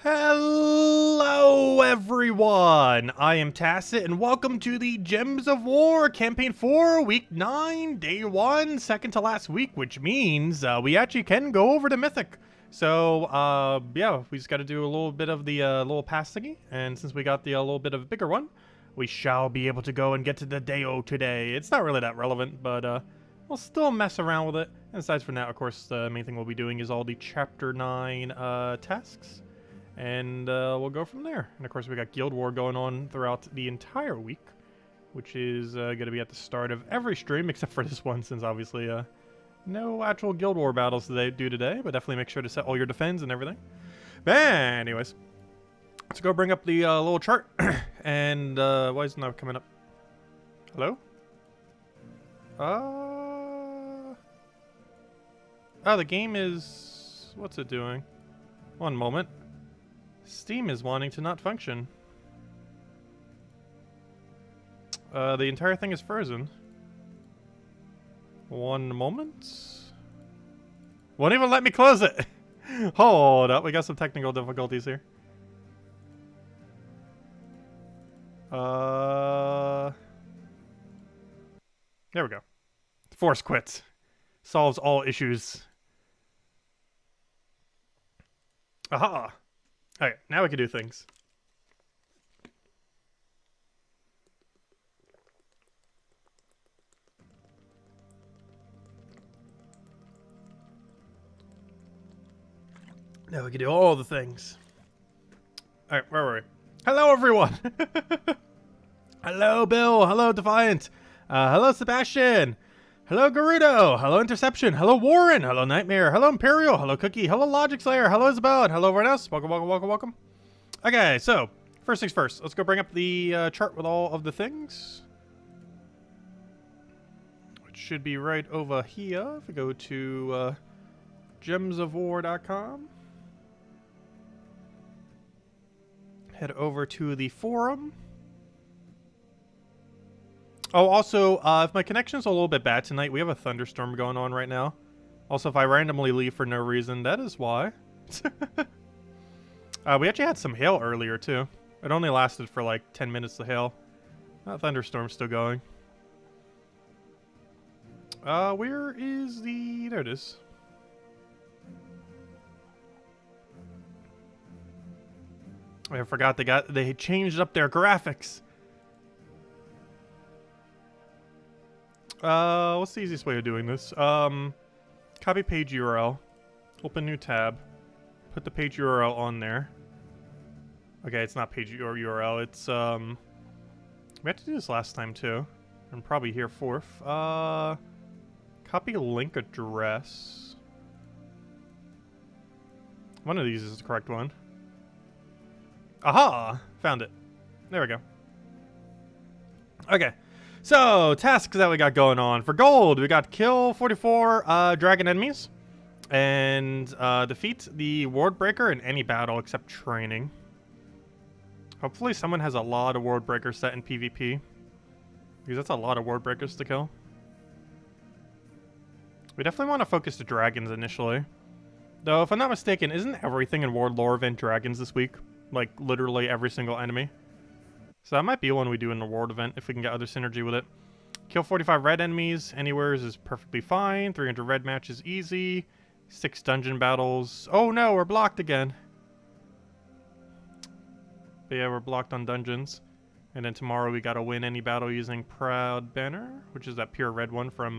Hello everyone, I am Tacit and welcome to the Gems of War Campaign 4, Week 9, Day 1, second to last week, which means we actually can go over to Mythic. So, yeah, we just got to do a little bit of the little pass thingy, and since we got the little bit of a bigger one, we shall be able to go and get to the Deo today. It's not really that relevant, but we'll still mess around with it. And aside from that, of course, the main thing we'll be doing is all the Chapter 9 tasks. And we'll go from there. And of course, we got Guild War going on throughout the entire week, which is going to be at the start of every stream, except for this one, since obviously no actual Guild War battles today, but definitely make sure to set all your defense and everything. But anyways, let's go bring up the little chart. And why is it not coming up? Hello? Oh, the game is... What's it doing? One moment. Steam is wanting to not function. The entire thing is frozen. One moment. Won't even let me close it. Hold up, we got some technical difficulties here. There we go. Force quits. Solves all issues. Aha! Alright, now we can do things. Now we can do all the things. Alright, where were we? Hello, everyone! Hello, Bill! Hello, Defiant! Hello, Sebastian! Hello, Gerudo! Hello, Interception! Hello, Warren! Hello, Nightmare! Hello, Imperial! Hello, Cookie! Hello, Logic Slayer! Hello, Isabel! And hello, everyone else! Welcome, welcome, welcome, welcome! Okay, so, first things first. Let's go bring up the chart with all of the things. Which should be right over here. If we go to gemsofwar.com. Head over to the forum. Oh, also, if my connection's a little bit bad tonight, we have a thunderstorm going on right now. Also, if I randomly leave for no reason, that is why. We actually had some hail earlier, too. It only lasted for like 10 minutes, the hail. That thunderstorm's still going. Where is the... There it is. I forgot they changed up their graphics. What's the easiest way of doing this? Copy page URL. Open new tab. Put the page URL on there. Okay, it's not page URL. It's, we had to do this last time, too. I'm probably here fourth. Copy link address. One of these is the correct one. Aha! Found it. There we go. Okay. So, tasks that we got going on. For gold, we got kill 44 dragon enemies. And defeat the ward breaker in any battle except training. Hopefully someone has a lot of ward breakers set in PvP. Because that's a lot of ward breakers to kill. We definitely want to focus the dragons initially. Though, if I'm not mistaken, isn't everything in Ward Lore event dragons this week? Like, literally every single enemy. So that might be one we do in the World event if we can get other synergy with it. Kill 45 red enemies anywhere is perfectly fine. 300 red matches easy. 6 dungeon battles. Oh no, we're blocked again. But yeah, we're blocked on dungeons. And then tomorrow we gotta win any battle using Proud Banner, which is that pure red one from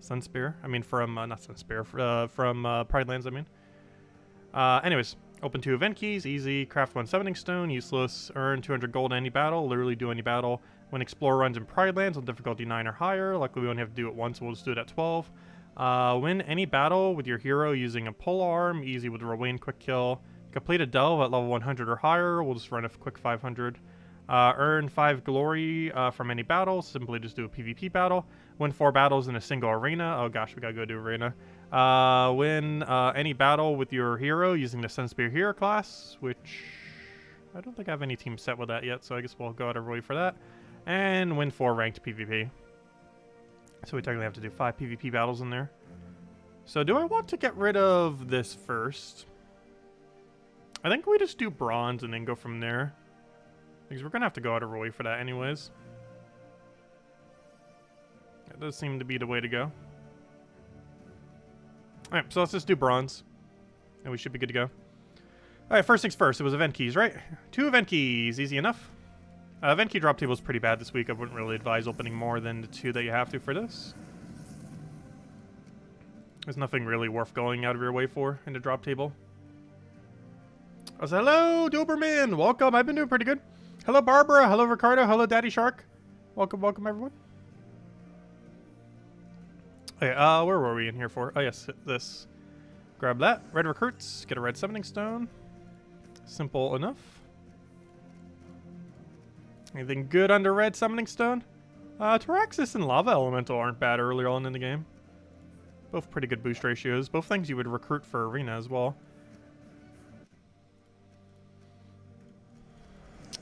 Sunspear. I mean from, not Sunspear, from Pride Lands, I mean. Anyways. Open 2 event keys, easy. Craft 1 summoning stone, useless. Earn 200 gold any battle, literally do any battle. When Explorer runs in Pride Lands on difficulty 9 or higher, luckily we only have to do it once, so we'll just do it at 12. Win any battle with your hero using a pole arm, easy with Rowan quick kill. Complete a delve at level 100 or higher, we'll just run a quick 500. Earn 5 glory from any battle, simply just do a PvP battle. Win 4 battles in a single arena, oh gosh, we gotta go do arena. Win any battle with your hero using the Sunspear hero class, which I don't think I have any team set with that yet, so I guess we'll go out early for that. And win 4 ranked PvP. So we technically have to do 5 PvP battles in there. So do I want to get rid of this first? I think we just do bronze and then go from there. Because we're going to have to go out of our way for that anyways. That does seem to be the way to go. Alright, so let's just do bronze. And we should be good to go. Alright, first things first. It was event keys, right? 2 event keys. Easy enough. Event key drop table is pretty bad this week. I wouldn't really advise opening more than the 2 that you have to for this. There's nothing really worth going out of your way for in the drop table. Oh, so hello, Doberman. Welcome. I've been doing pretty good. Hello, Barbara. Hello, Ricardo. Hello, Daddy Shark. Welcome, welcome, everyone. Okay, where were we in here for? Oh, yes, this. Grab that. Red recruits. Get a red summoning stone. Simple enough. Anything good under red summoning stone? Taraxis and Lava Elemental aren't bad early on in the game. Both pretty good boost ratios. Both things you would recruit for Arena as well.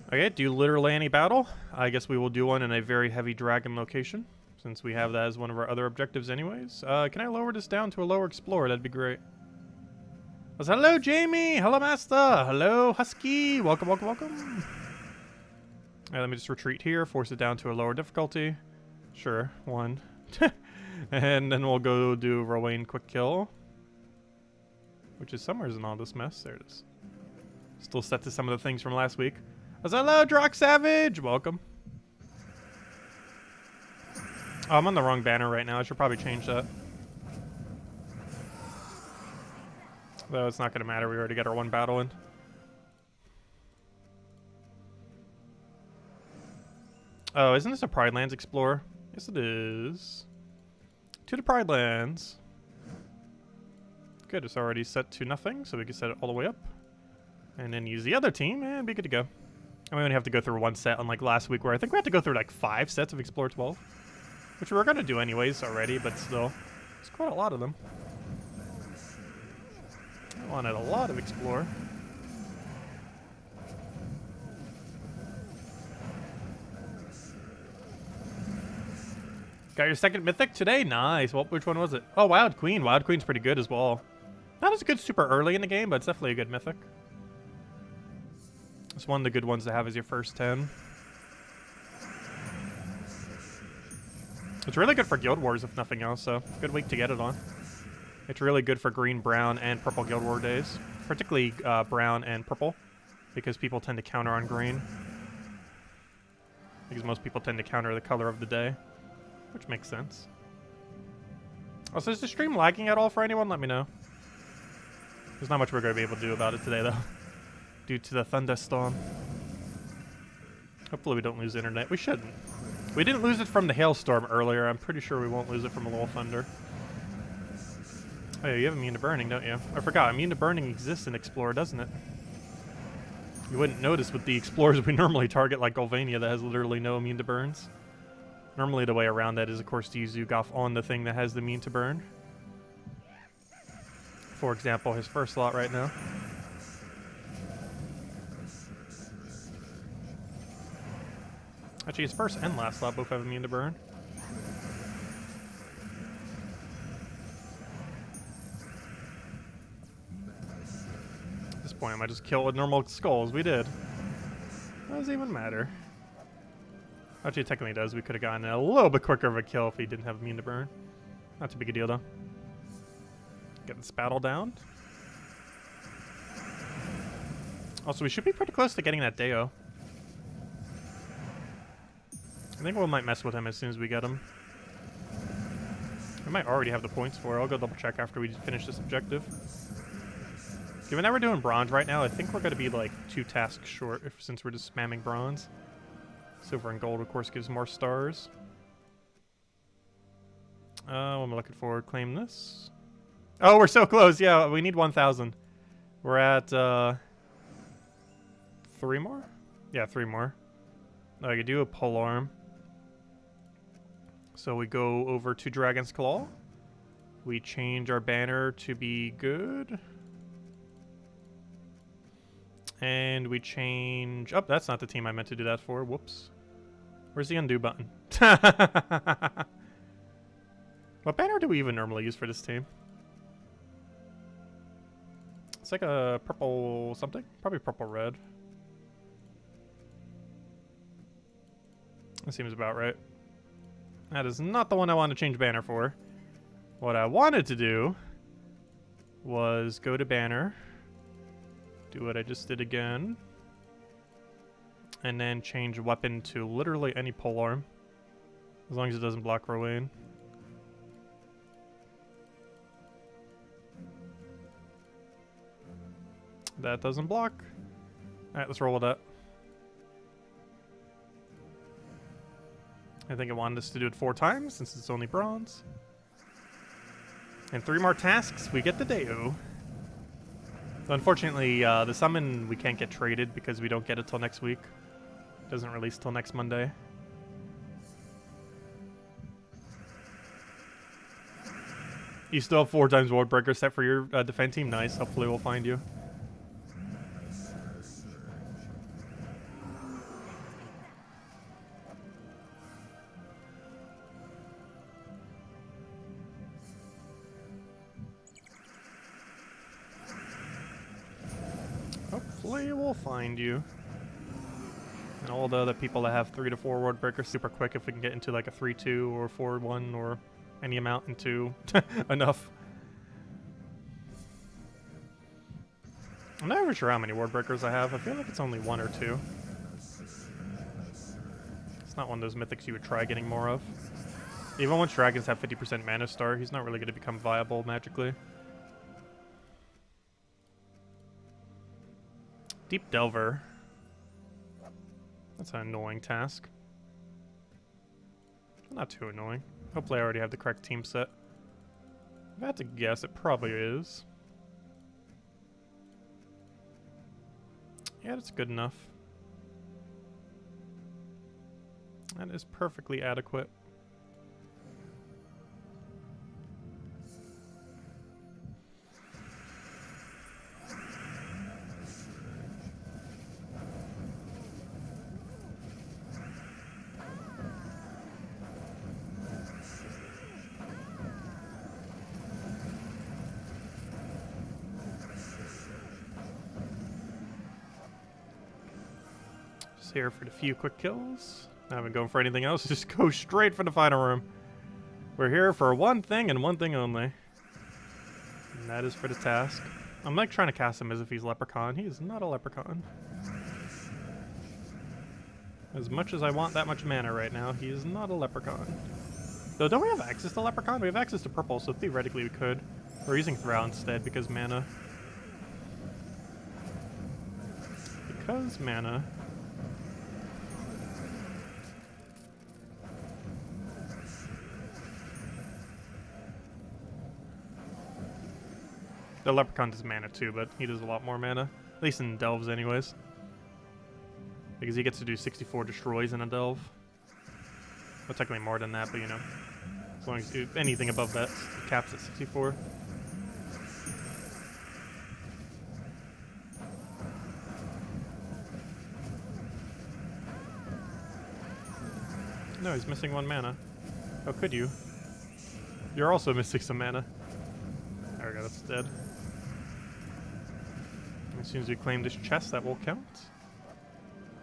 Okay, do literally any battle. I guess we will do one in a very heavy dragon location, since we have that as one of our other objectives anyways. Can I lower this down to a lower explorer? That'd be great. Hello, Jamie! Hello, Master! Hello, Husky! Welcome, welcome, welcome! Alright, let me just retreat here, force it down to a lower difficulty. Sure, 1. And then we'll go do Rowan quick kill. Which is somewhere in all this mess. There it is. Still set to some of the things from last week. Hello, Drock Savage! Welcome. Oh, I'm on the wrong banner right now. I should probably change that. Though it's not going to matter. We already got our 1 battle in. Oh, isn't this a Pride Lands Explorer? Yes, it is. To the Pride Lands. Good, it's already set to nothing, so we can set it all the way up. And then use the other team, and be good to go. And we only have to go through 1 set, unlike last week, where I think we had to go through like 5 sets of Explorer 12. Which we were going to do anyways already, but still. It's quite a lot of them. I wanted a lot of Explorer. Got your 2nd Mythic today? Nice. Well, which one was it? Oh, Wild Queen. Wild Queen's pretty good as well. Not as good super early in the game, but it's definitely a good Mythic. It's one of the good ones to have as your first 10. It's really good for Guild Wars, if nothing else, so good week to get it on. It's really good for green, brown, and purple Guild War days. Particularly brown and purple, because people tend to counter on green. Because most people tend to counter the color of the day. Which makes sense. Also, is the stream lagging at all for anyone? Let me know. There's not much we're going to be able to do about it today, though. Due to the thunderstorm. Hopefully we don't lose internet. We shouldn't. We didn't lose it from the hailstorm earlier. I'm pretty sure we won't lose it from a little thunder. Oh yeah, you have immune to burning, don't you? I forgot, immune to burning exists in Explorer, doesn't it? You wouldn't notice with the Explorers we normally target, like Golvania, that has literally no immune to burns. Normally the way around that is, of course, to use Zugoff on the thing that has the immune to burn. For example, his first slot right now. Actually, his first and last slot both have immune to burn. At this point, I might just kill with normal skulls. We did. Doesn't even matter. Actually, it technically does. We could have gotten a little bit quicker of a kill if he didn't have immune to burn. Not too big a deal, though. Get this battle down. Also, we should be pretty close to getting that Deo. I think we might mess with him as soon as we get him. We might already have the points for it. I'll go double check after we finish this objective. Given that we're doing bronze right now, I think we're going to be like 2 tasks short since we're just spamming bronze. Silver and gold, of course, gives more stars. What am I looking for? Claim this. Oh, we're so close. Yeah, we need 1,000. We're at 3 more? Yeah, 3 more. I could do a polearm. So we go over to Dragon's Claw. We change our banner to be good. And we change... Oh, that's not the team I meant to do that for. Whoops. Where's the undo button? What banner do we even normally use for this team? It's like a purple something. Probably purple red. That seems about right. That is not the one I want to change banner for. What I wanted to do was go to banner, do what I just did again, and then change weapon to literally any polearm, as long as it doesn't block Rowan. That doesn't block. Alright, let's roll with that. I think it wanted us to do it 4 times since it's only bronze. And 3 more tasks, we get the Deo. So unfortunately, the summon we can't get traded because we don't get it till next week. It doesn't release till next Monday. You still have 4 times World Breaker set for your defense team? Nice, hopefully we'll find you. Hopefully we'll find you. And all the other people that have 3 to 4 ward breakers super quick if we can get into like a 3-2 or 4-1 or any amount into enough. I'm not even sure how many ward breakers I have. I feel like it's only 1 or 2. It's not one of those mythics you would try getting more of. Even once dragons have 50% mana star, he's not really going to become viable magically. Deep Delver. That's an annoying task. Not too annoying. Hopefully I already have the correct team set. If I had to guess, it probably is. Yeah, that's good enough. That is perfectly adequate. Here for the few quick kills. Not even going for anything else, just go straight for the final room. We're here for one thing and one thing only. And that is for the task. I'm like trying to cast him as if he's leprechaun. He is not a leprechaun. As much as I want that much mana right now, he is not a leprechaun. Though don't we have access to leprechaun? We have access to purple, so theoretically we could. We're using Throw instead because mana. Because mana. The leprechaun does mana too, but he does a lot more mana. At least in delves anyways. Because he gets to do 64 destroys in a delve. Well, technically more than that, but you know. As long as you, anything above that caps at 64. No, he's missing 1 mana. How could you? You're also missing some mana. There we go, that's dead. As soon as we claim this chest, that will count.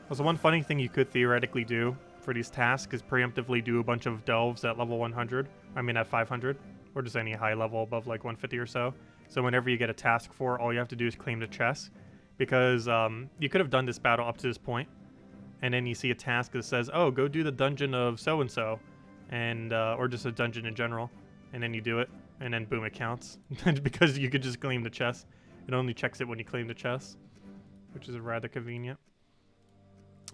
Also, one funny thing you could theoretically do for these tasks is preemptively do a bunch of delves at level 100. I mean at 500. Or just any high level above like 150 or so. So whenever you get a task for, all you have to do is claim the chest. Because you could have done this battle up to this point, and then you see a task that says, oh, go do the dungeon of so-and-so. And, or just a dungeon in general. And then you do it, and then boom, it counts. Because you could just claim the chest. It only checks it when you claim the chest, which is rather convenient.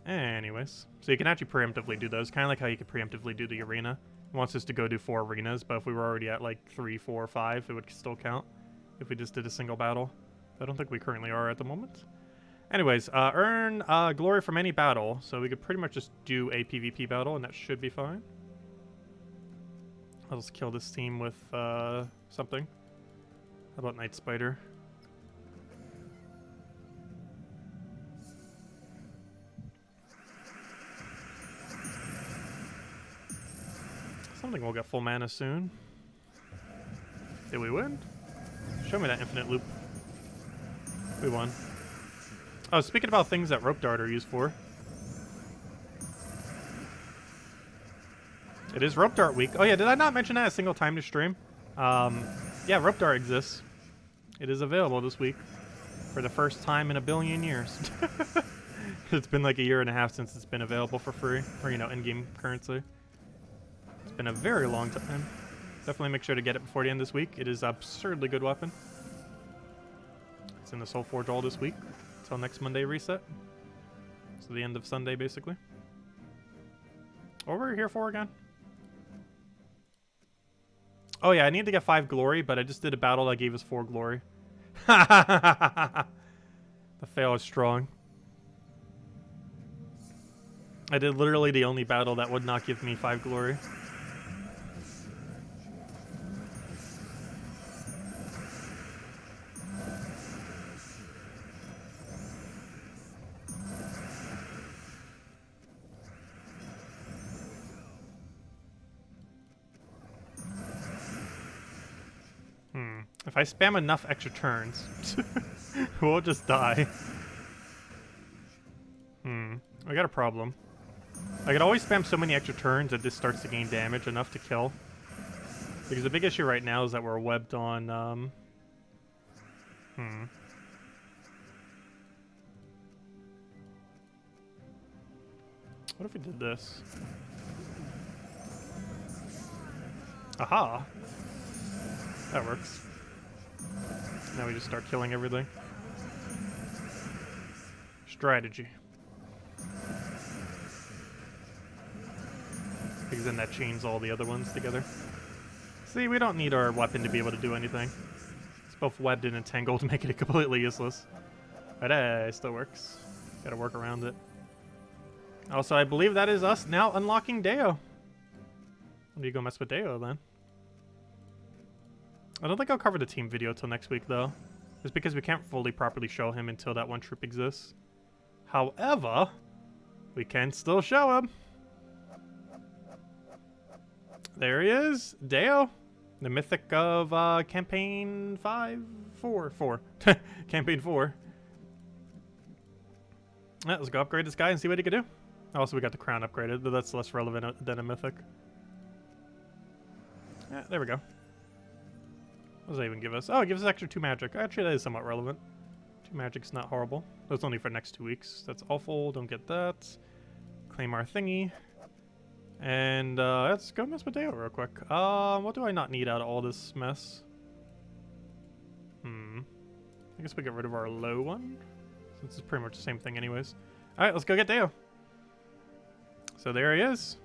Anyways, so you can actually preemptively do those, kind of like how you could preemptively do the arena. It wants us to go do 4 arenas, but if we were already at like 3, 4, 5, it would still count if we just did a single battle. I don't think we currently are at the moment. Anyways, earn glory from any battle, so we could pretty much just do a PvP battle, and that should be fine. I'll just kill this team with something. How about Night Spider? Something will get full mana soon. Did we win? Show me that infinite loop. We won. Oh, speaking about things that rope dart are used for. It is rope dart week. Oh yeah, did I not mention that a single time to stream? Yeah, rope dart exists. It is available this week for the first time in a billion years. It's been like a year and a half since it's been available for free, or you know, in-game currency. It's been a very long time. Definitely make sure to get it before the end of this week. It is an absurdly good weapon. It's in the Soul Forge all this week until next Monday reset. So the end of Sunday, basically. What were we here for again? Oh yeah, I need to get 5 glory, but I just did a battle that gave us 4 glory. The fail is strong. I did literally the only battle that would not give me 5 glory. If I spam enough extra turns, we'll just die. I got a problem. I could always spam so many extra turns that this starts to gain damage enough to kill. Because the big issue right now is that we're webbed on, What if we did this? Aha! That works. Now we just start killing everything. Strategy. Because then that chains all the other ones together. See, we don't need our weapon to be able to do anything. It's both webbed and entangled to make it completely useless. But it still works. Gotta work around it. Also, I believe that is us now unlocking Deo. When do you go mess with Deo then? I don't think I'll cover the team video till next week though. Just because we can't fully properly show him until that one troop exists. However, we can still show him. There he is, Deo. The Mythic of Campaign 4. Campaign 4. Yeah, let's go upgrade this guy and see what he can do. Also, we got the crown upgraded, but that's less relevant than a Mythic. Yeah, there we go. What does that even give us? Oh, it gives us extra 2 magic. Actually, that is somewhat relevant. 2 magic's not horrible. That's only for next 2 weeks. That's awful. Don't get that. Claim our thingy. And let's go mess with Deo real quick. What do I not need out of all this mess? I guess we get rid of our low one, since it's pretty much the same thing anyways. Alright, let's go get Deo. So there he is.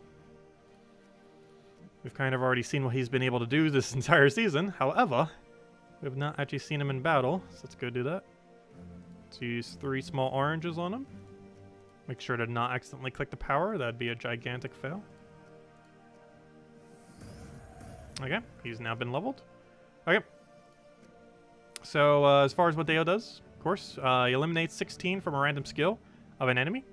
We've kind of already seen what he's been able to do this entire season. However, we have not actually seen him in battle, so let's go do that. Let's use 3 small oranges on him. Make sure to not accidentally click the power. That'd be a gigantic fail. Okay, he's now been leveled. Okay. So, as far as what Deo does, of course, he eliminates 16 from a random skill of an enemy,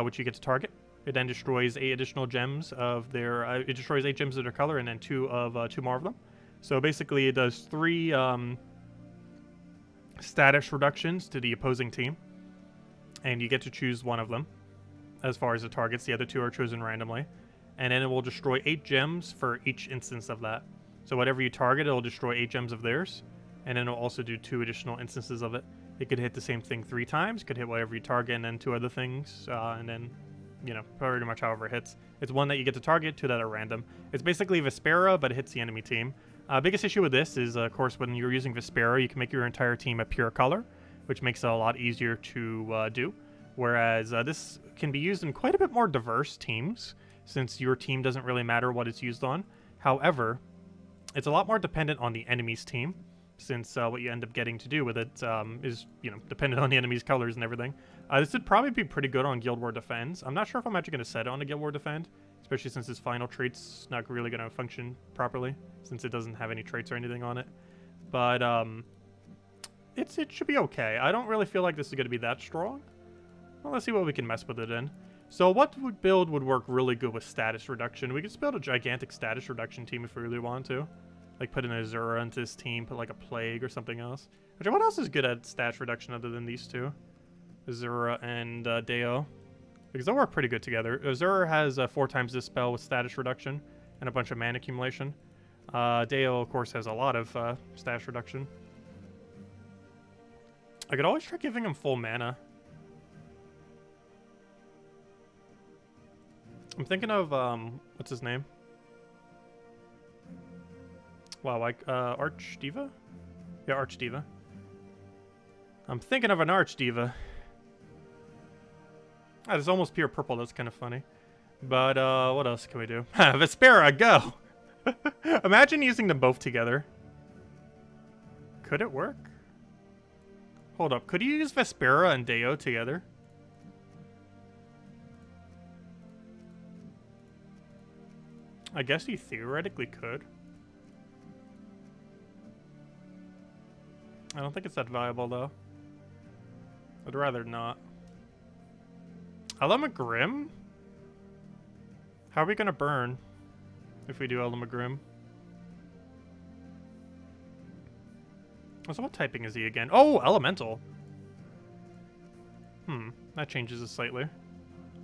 which you get to target. It then destroys 8 additional gems of their... it destroys 8 gems of their color and then 2 more of them. So basically it does 3 status reductions to the opposing team. And you get to choose one of them as far as the targets. The other 2 are chosen randomly. And then it will destroy 8 gems for each instance of that. So whatever you target, it'll destroy 8 gems of theirs. And then it'll also do 2 additional instances of it. It could hit the same thing 3 times. Could hit whatever you target and then 2 other things. And then... you know, pretty much however it hits. It's 1 that you get to target, 2 that are random. It's basically Vespera, but it hits the enemy team. Biggest issue with this is, of course, when you're using Vespera, you can make your entire team a pure color, which makes it a lot easier to do. Whereas this can be used in quite a bit more diverse teams, since your team doesn't really matter what it's used on. However, it's a lot more dependent on the enemy's team, since what you end up getting to do with it is, you know, dependent on the enemy's colors and everything. This would probably be pretty good on Guild War Defends. I'm not sure if I'm actually going to set it on the Guild War Defend, especially since his final trait's not really going to function properly, since it doesn't have any traits or anything on it. But it should be okay. I don't really feel like this is going to be that strong. Well, let's see what we can mess with it in. So what build would work really good with status reduction? We could just build a gigantic status reduction team if we really want to. Like put an Azura into this team, put like a Plague or something else. Actually, what else is good at stash reduction other than these two? Azura and Deo. Because they'll work pretty good together. Azura has 4 times this spell with status reduction and a bunch of mana accumulation. Deo, of course, has a lot of status reduction. I could always try giving him full mana. I'm thinking of, what's his name? Wow, like, Arch Diva? Yeah, Arch Diva. I'm thinking of an Arch Diva. Ah, it's almost pure purple, that's kind of funny. But, what else can we do? Vespera, go! Imagine using them both together. Could it work? Hold up, could you use Vespera and Deo together? I guess you theoretically could. I don't think it's that viable, though. I'd rather not. Elamagrim? How are we gonna burn if we do Elamagrim? So what typing is he again? Oh, Elemental! That changes it slightly.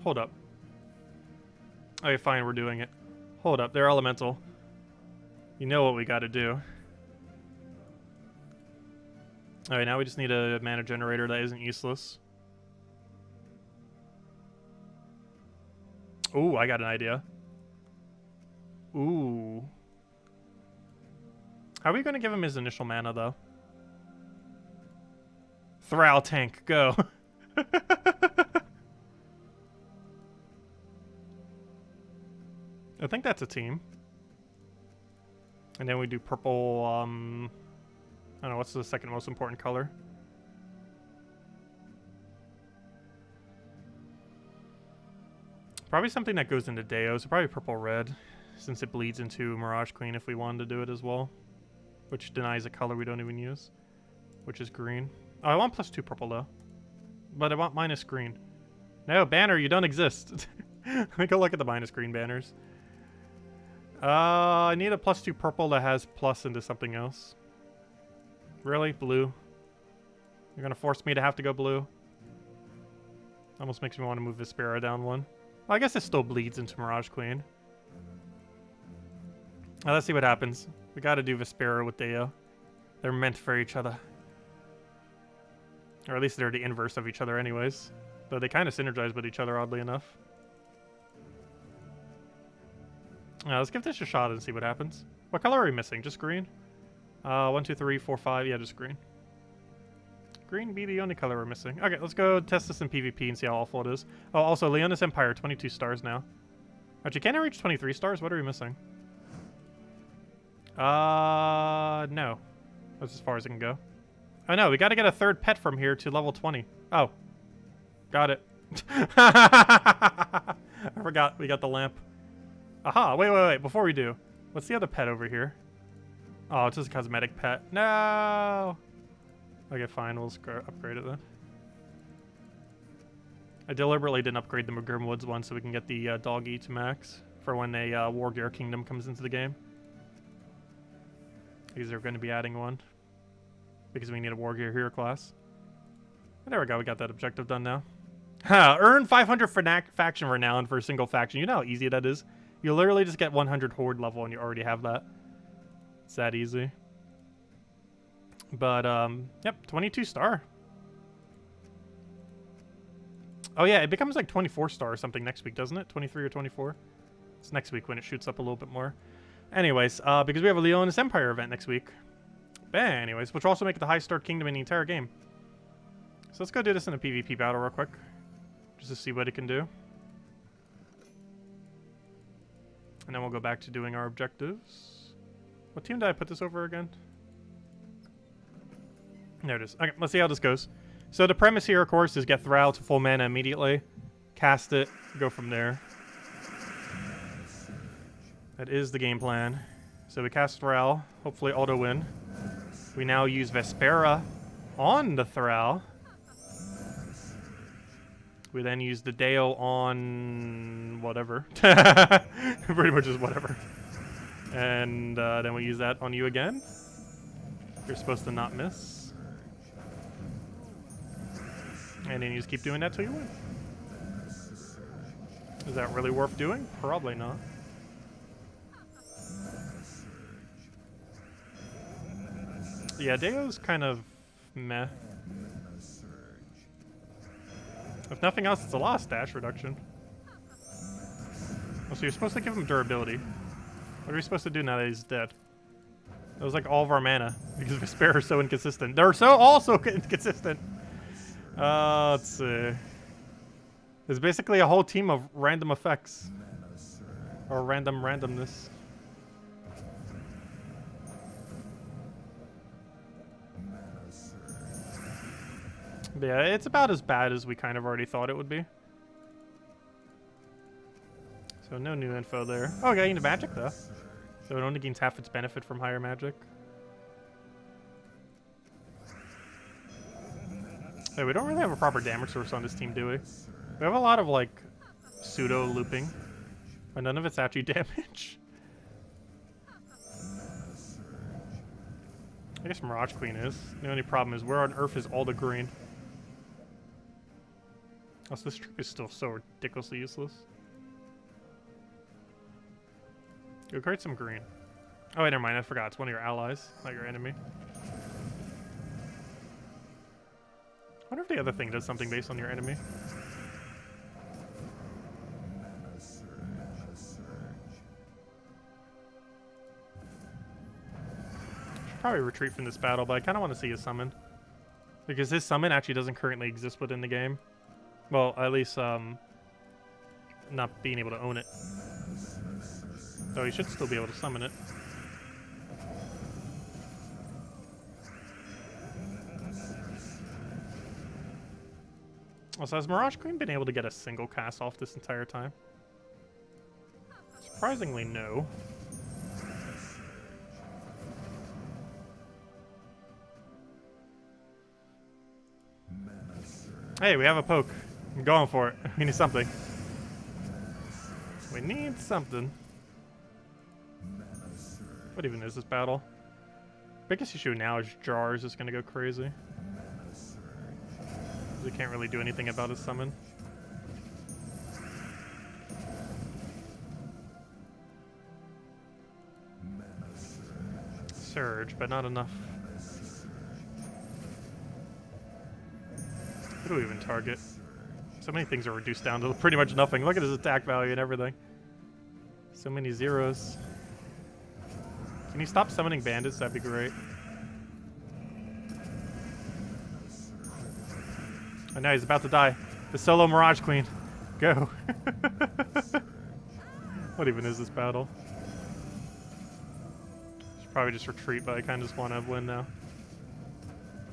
Hold up. Okay, fine, we're doing it. Hold up, they're Elemental. You know what we gotta do. Alright, now we just need a mana generator that isn't useless. Ooh, I got an idea. Ooh. How are we going to give him his initial mana, though? Thrall tank, go. I think that's a team. And then we do purple, I don't know, what's the second most important color? Probably something that goes into Deo, so probably purple-red, since it bleeds into Mirage Queen if we wanted to do it as well. Which denies a color we don't even use, which is green. Oh, I want +2 purple, though. But I want minus green. No, banner, you don't exist. Let me go look at the minus green banners. I need a +2 purple that has plus into something else. Really? Blue? You're gonna force me to have to go blue? Almost makes me want to move Vespera down one. Well, I guess it still bleeds into Mirage Queen. Now, let's see what happens. We gotta do Vespera with Deo. They're meant for each other. Or at least they're the inverse of each other anyways. Though they kind of synergize with each other, oddly enough. Let's give this a shot and see what happens. What color are we missing? Just green? 1, 2, 3, 4, 5. Yeah, just green. Green be the only color we're missing. Okay, let's go test this in PvP and see how awful it is. Oh, also, Leonis Empire, 22 stars now. Actually, can I reach 23 stars? What are we missing? No. That's as far as it can go. Oh, no, we gotta get a 3rd pet from here to level 20. Oh. Got it. I forgot we got the lamp. Aha, wait. Before we do, what's the other pet over here? Oh, it's just a cosmetic pet. No! Okay, fine. We'll upgrade it then. I deliberately didn't upgrade the McGrim Woods one so we can get the doggy to max for when a War Gear Kingdom comes into the game. Because they're going to be adding one. Because we need a War Gear Hero class. There we go. We got that objective done now. Ha! Earn 500 faction renown for a single faction. You know how easy that is? You literally just get 100 Horde level and you already have that. It's that easy. But, yep, 22 star. Oh yeah, it becomes like 24 star or something next week, doesn't it? 23 or 24? It's next week when it shoots up a little bit more. Anyways, because we have a Leonis Empire event next week. Anyways, which will also make it the highest star kingdom in the entire game. So let's go do this in a PvP battle real quick. Just to see what it can do. And then we'll go back to doing our objectives. What team did I put this over again? There it is. Okay, let's see how this goes. So the premise here, of course, is get Thrall to full mana immediately. Cast it, go from there. That is the game plan. So we cast Thrall, hopefully auto-win. We now use Vespera on the Thrall. We then use the Deo on whatever. Pretty much just whatever. And then we use that on you again. You're supposed to not miss. And then you just keep doing that till you win. Is that really worth doing? Probably not. Yeah, Deo's kind of meh. If nothing else, it's a lot of stash reduction. Oh, so you're supposed to give him durability. What are we supposed to do now that he's dead? That was like all of our mana because Vesper is so inconsistent. They're so also inconsistent. Let's see. There's basically a whole team of random effects. Or random randomness. But yeah, it's about as bad as we kind of already thought it would be. So no new info there. Oh, getting the magic though. So it only gains half its benefit from higher magic. Hey, we don't really have a proper damage source on this team, do we? We have a lot of like pseudo looping, but none of it's actually damage. I guess Mirage Queen is. The only problem is where on earth is all the green? Also, this trick is still so ridiculously useless. Go create some green. Oh wait, never mind. I forgot. It's one of your allies, not your enemy. I wonder if the other thing does something based on your enemy. Should probably retreat from this battle, but I kind of want to see his summon. Because his summon actually doesn't currently exist within the game. Well, at least, not being able to own it. Though he should still be able to summon it. Also, has Mirage Queen been able to get a single cast off this entire time? Surprisingly, no. Hey, we have a poke. I'm going for it. We need something. We need something. What even is this battle? Biggest issue now is Jar is just gonna go crazy. We can't really do anything about his summon. Surge, but not enough. What do we even target? So many things are reduced down to pretty much nothing. Look at his attack value and everything. So many zeros. Can you stop summoning bandits? That'd be great. Oh, now he's about to die. The solo Mirage Queen. Go. What even is this battle? Should probably just retreat, but I kind of just want to win now.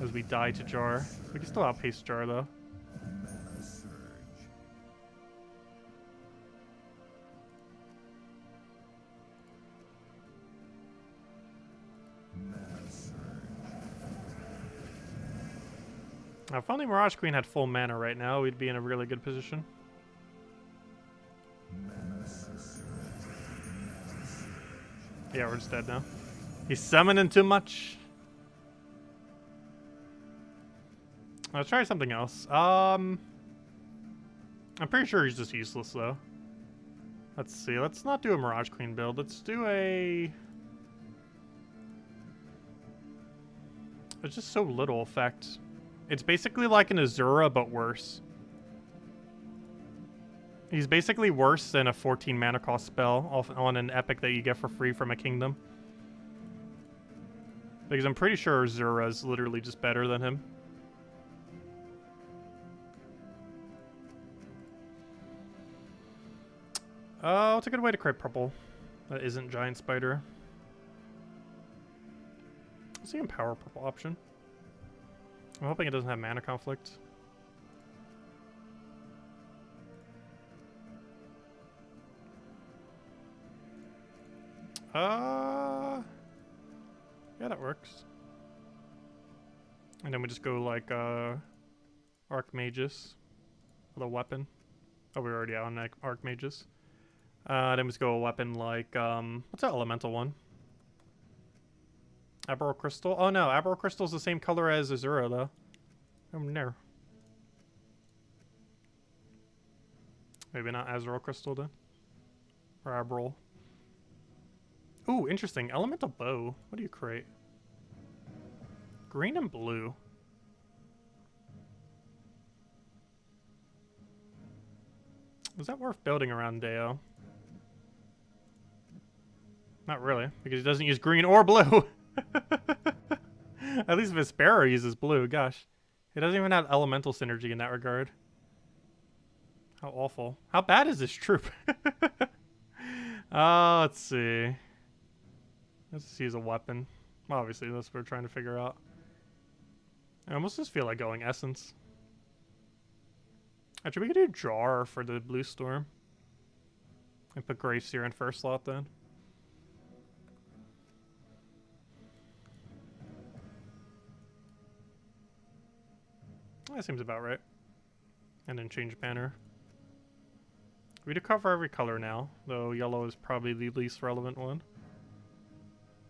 As we die to Jar. We can still outpace Jar, though. Now, if only Mirage Queen had full mana right now, we'd be in a really good position. Yeah, we're just dead now. He's summoning too much. Let's try something else. I'm pretty sure he's just useless, though. Let's see. Let's not do a Mirage Queen build. Let's do a... It's just so little effect. It's basically like an Azura, but worse. He's basically worse than a 14 mana cost spell on an epic that you get for free from a kingdom. Because I'm pretty sure Azura is literally just better than him. Oh, it's a good way to create purple. That isn't Giant Spider. What's the Empower purple option? I'm hoping it doesn't have mana conflict. Yeah, that works. And then we just go like Archmagus for the weapon. Oh, we're already on like Archmagus. Then we just go a weapon like what's that elemental one? Aberral Crystal? Oh no, Aberral Crystal's the same color as Azura though. Oh no. Maybe not Azrael Crystal then. Or Abel. Ooh, interesting. Elemental Bow. What do you create? Green and blue. Is that worth building around Deo? Not really, because he doesn't use green or blue. At least Vespero uses blue, gosh. He doesn't even have elemental synergy in that regard. How awful. How bad is this troop? Let's see. Let's just use a weapon. Well, obviously, that's what we're trying to figure out. I almost just feel like going Essence. Actually, we could do Jar for the Blue Storm. And put Graveseer in first slot then. That seems about right. And then change banner. We do cover every color now, though yellow is probably the least relevant one.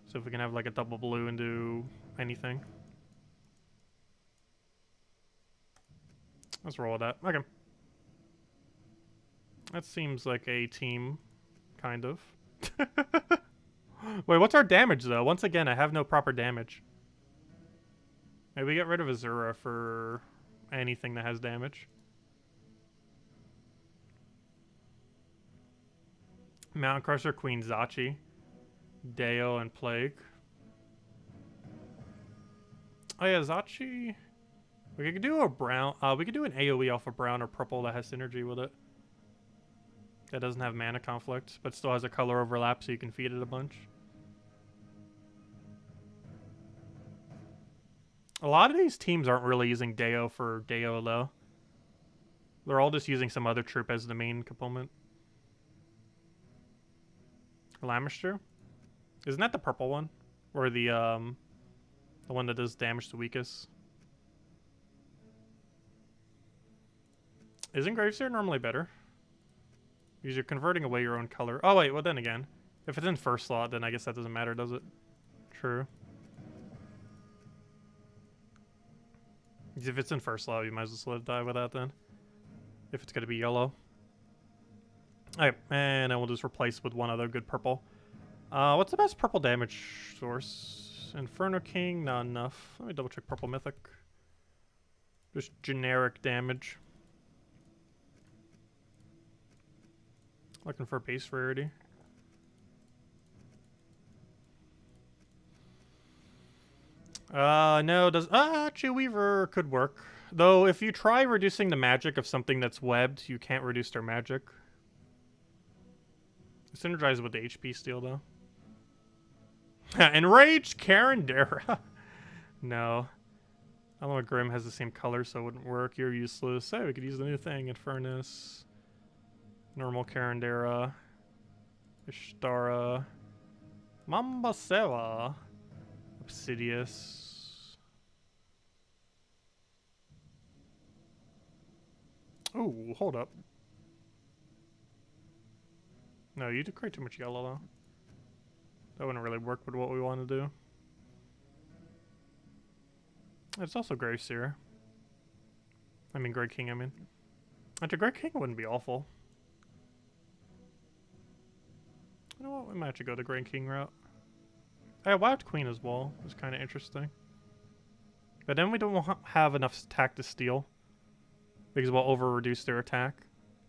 So if we can have like a double blue and do anything. Let's roll with that. Okay. That seems like a team, kind of. Wait, what's our damage though? Once again, I have no proper damage. Maybe we get rid of Azura for anything that has damage. Mountain Crusher, Queen Zachi, Deo, and Plague. Oh yeah, Zachi. We could do a brown. We could do an AoE off of brown or purple that has synergy with it. That doesn't have mana conflict, but still has a color overlap, so you can feed it a bunch. A lot of these teams aren't really using Deo for Deo though. They're all just using some other troop as the main component. Lamister? Isn't that the purple one? Or the one that does damage to weakest? Isn't Graveseer normally better? Because you're converting away your own color. Oh wait, well then again. If it's in first slot, then I guess that doesn't matter, does it? True. If it's in first slot, you might as well die with that then. If it's going to be yellow. Alright, and then we'll just replace with one other good purple. What's the best purple damage source? Inferno King? Not enough. Let me double check purple mythic. Just generic damage. Looking for base rarity. No, does actually Weaver could work. Though if you try reducing the magic of something that's webbed, you can't reduce their magic. Synergize with the HP steal though. Enraged Karendera. No. Alma Grim has the same color, so it wouldn't work. You're useless. Hey, we could use the new thing. Infernus. Normal Karendera. Ishtara. Mambasewa. Obsidius. Oh, hold up. No, you did create too much yellow though. That wouldn't really work with what we want to do. It's also Graveseer. I mean, Grey King, I mean. Actually, Grey King wouldn't be awful. You know what? We might actually go the Grey King route. Yeah, Wild Queen as well. It's kind of interesting. But then we don't have enough attack to steal. Because we'll over-reduce their attack.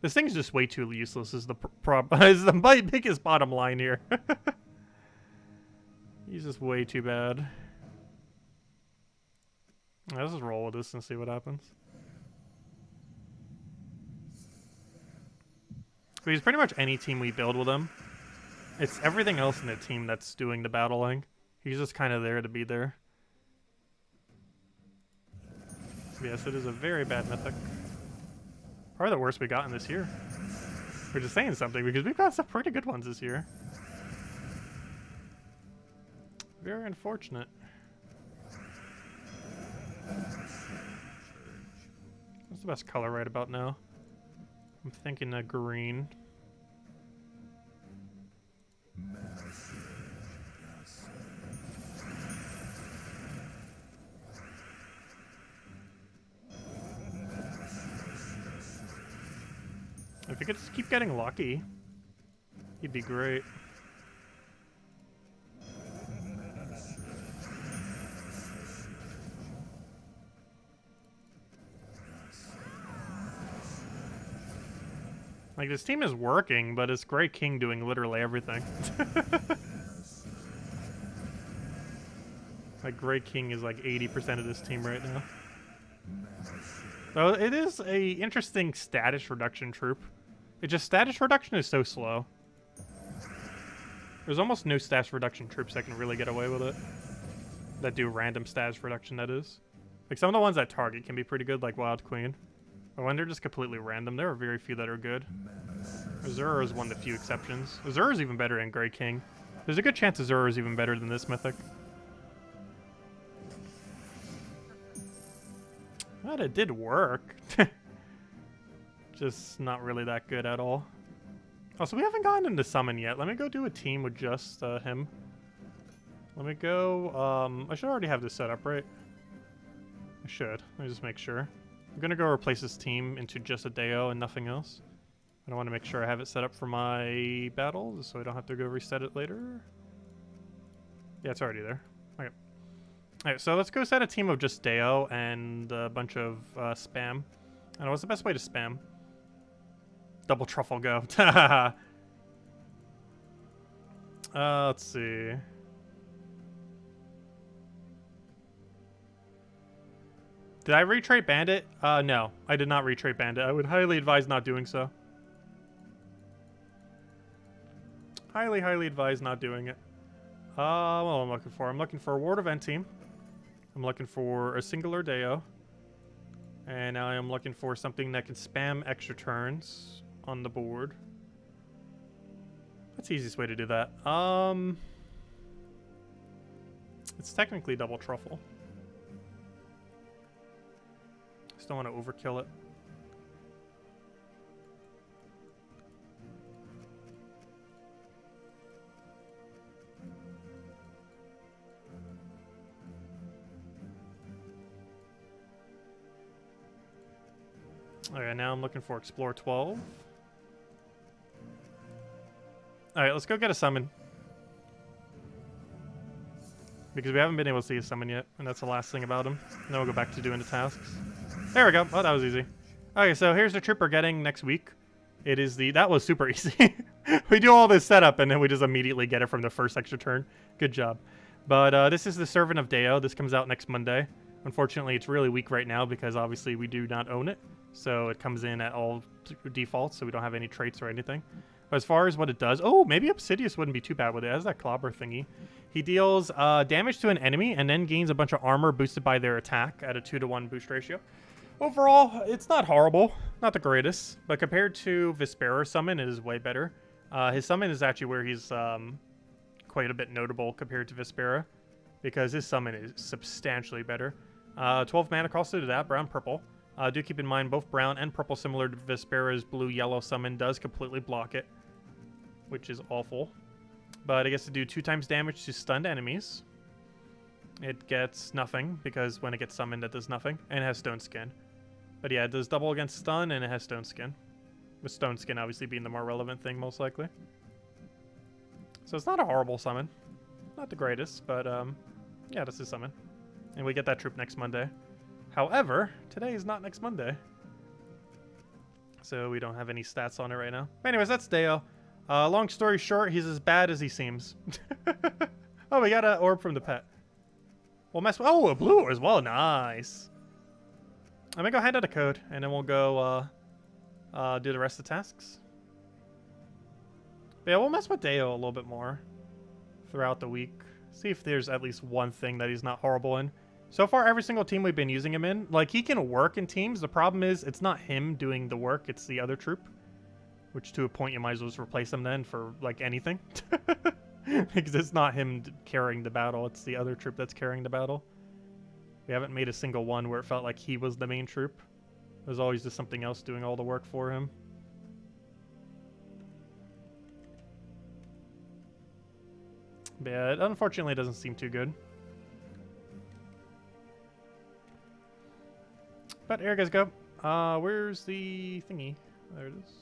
This thing's just way too useless is the is the biggest bottom line here. He's just way too bad. Let's just roll with this and see what happens. Because pretty much any team we build with him, it's everything else in the team that's doing the battling. He's just kind of there to be there. Yes, it is a very bad mythic. Probably the worst we got in this year. We're just saying something because we've got some pretty good ones this year. Very unfortunate. What's the best color right about now? I'm thinking a green. If he could just keep getting lucky, he'd be great. Like, this team is working, but it's Grey King doing literally everything. Like, Grey King is like 80% of this team right now. So it is a interesting status reduction troop. It just, status reduction is so slow. There's almost no status reduction troops that can really get away with it. That do random status reduction, that is. Like, some of the ones that target can be pretty good, like Wild Queen. But when they're just completely random, there are very few that are good. Azura is one of the few exceptions. Azura is even better than Grey King. There's a good chance Azura is even better than this Mythic. But it did work. Just not really that good at all. Oh, so we haven't gotten him to summon yet. Let me go do a team with just him. Let me go... I should already have this set up, right? I should. Let me just make sure. I'm gonna go replace this team into just a Deo and nothing else. I want to make sure I have it set up for my battles, so I don't have to go reset it later. Yeah, it's already there. Okay. Alright, so let's go set a team of just Deo and a bunch of spam. I don't know, what's the best way to spam? Double truffle go. Let's see. Did I retrait Bandit? No, I did not retrait Bandit. I would highly advise not doing so. Highly, highly advise not doing it. What am I looking for? I'm looking for a Ward Event team. I'm looking for a singular Deo. And I am looking for something that can spam extra turns on the board. What's the easiest way to do that? It's technically double truffle. Just don't want to overkill it. Alright, now I'm looking for Explore 12. Alright, let's go get a summon. Because we haven't been able to see a summon yet, and that's the last thing about him. And then we'll go back to doing the tasks. There we go. Oh, that was easy. Okay, so here's the troop we're getting next week. It is the... That was super easy. We do all this setup, and then we just immediately get it from the first extra turn. Good job. But this is the Servant of Deo. This comes out next Monday. Unfortunately, it's really weak right now because obviously we do not own it. So it comes in at all defaults, so we don't have any traits or anything. But as far as what it does... Oh, maybe Obsidious wouldn't be too bad with it. It has that clobber thingy. He deals damage to an enemy and then gains a bunch of armor boosted by their attack at a 2-to-1 boost ratio. Overall, it's not horrible. Not the greatest. But compared to Vesperar summon, it is way better. His summon is actually where he's quite a bit notable compared to Vesperar, because his summon is substantially better. 12 mana cost to that, brown, purple. Do keep in mind both brown and purple, similar to Vesperar's blue-yellow summon, does completely block it, which is awful. But it gets to do 2 times damage to stunned enemies. It gets nothing, because when it gets summoned, it does nothing. And it has Stone Skin. But yeah, it does double against stun, and it has Stone Skin. With Stone Skin obviously being the more relevant thing, most likely. So it's not a horrible summon. Not the greatest, but yeah, that's his summon. And we get that troop next Monday. However, today is not next Monday. So we don't have any stats on it right now. But anyways, that's Deo. Long story short, he's as bad as he seems. Oh, we got an orb from the pet. We'll mess with... Oh, a blue as well. Nice. I'm going to go hand out a code, and then we'll go do the rest of the tasks. But yeah, we'll mess with Deo a little bit more throughout the week. See if there's at least one thing that he's not horrible in. So far, every single team we've been using him in, like, he can work in teams. The problem is, it's not him doing the work, it's the other troop. Which, to a point, you might as well just replace him then for, like, anything. Because it's not him carrying the battle, it's the other troop that's carrying the battle. We haven't made a single one where it felt like he was the main troop. There's always just something else doing all the work for him. But yeah, it unfortunately doesn't seem too good. But here you guys go. Where's the thingy? There it is.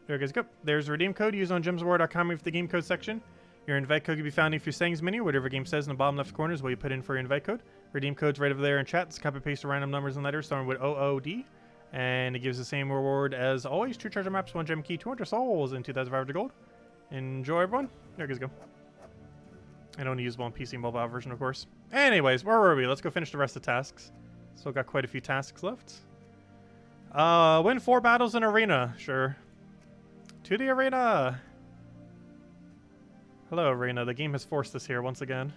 There it goes. Go. There's a redeem code used on gemswar.com with the game code section. Your invite code can be found if your settings menu, whatever game says in the bottom left corner is what you put in for your invite code. Redeem code's right over there in chat. Just copy paste random numbers and letters starting with OOD. And it gives the same reward as always. 2 treasure maps, 1 gem key, 200 souls, and 2,500 gold. Enjoy, everyone. There you guys go. And only usable on PC and mobile version, of course. Anyways, where were we? Let's go finish the rest of the tasks. Still got quite a few tasks left. Win 4 battles in arena. Sure. To the arena. Hello, arena. The game has forced us here once again.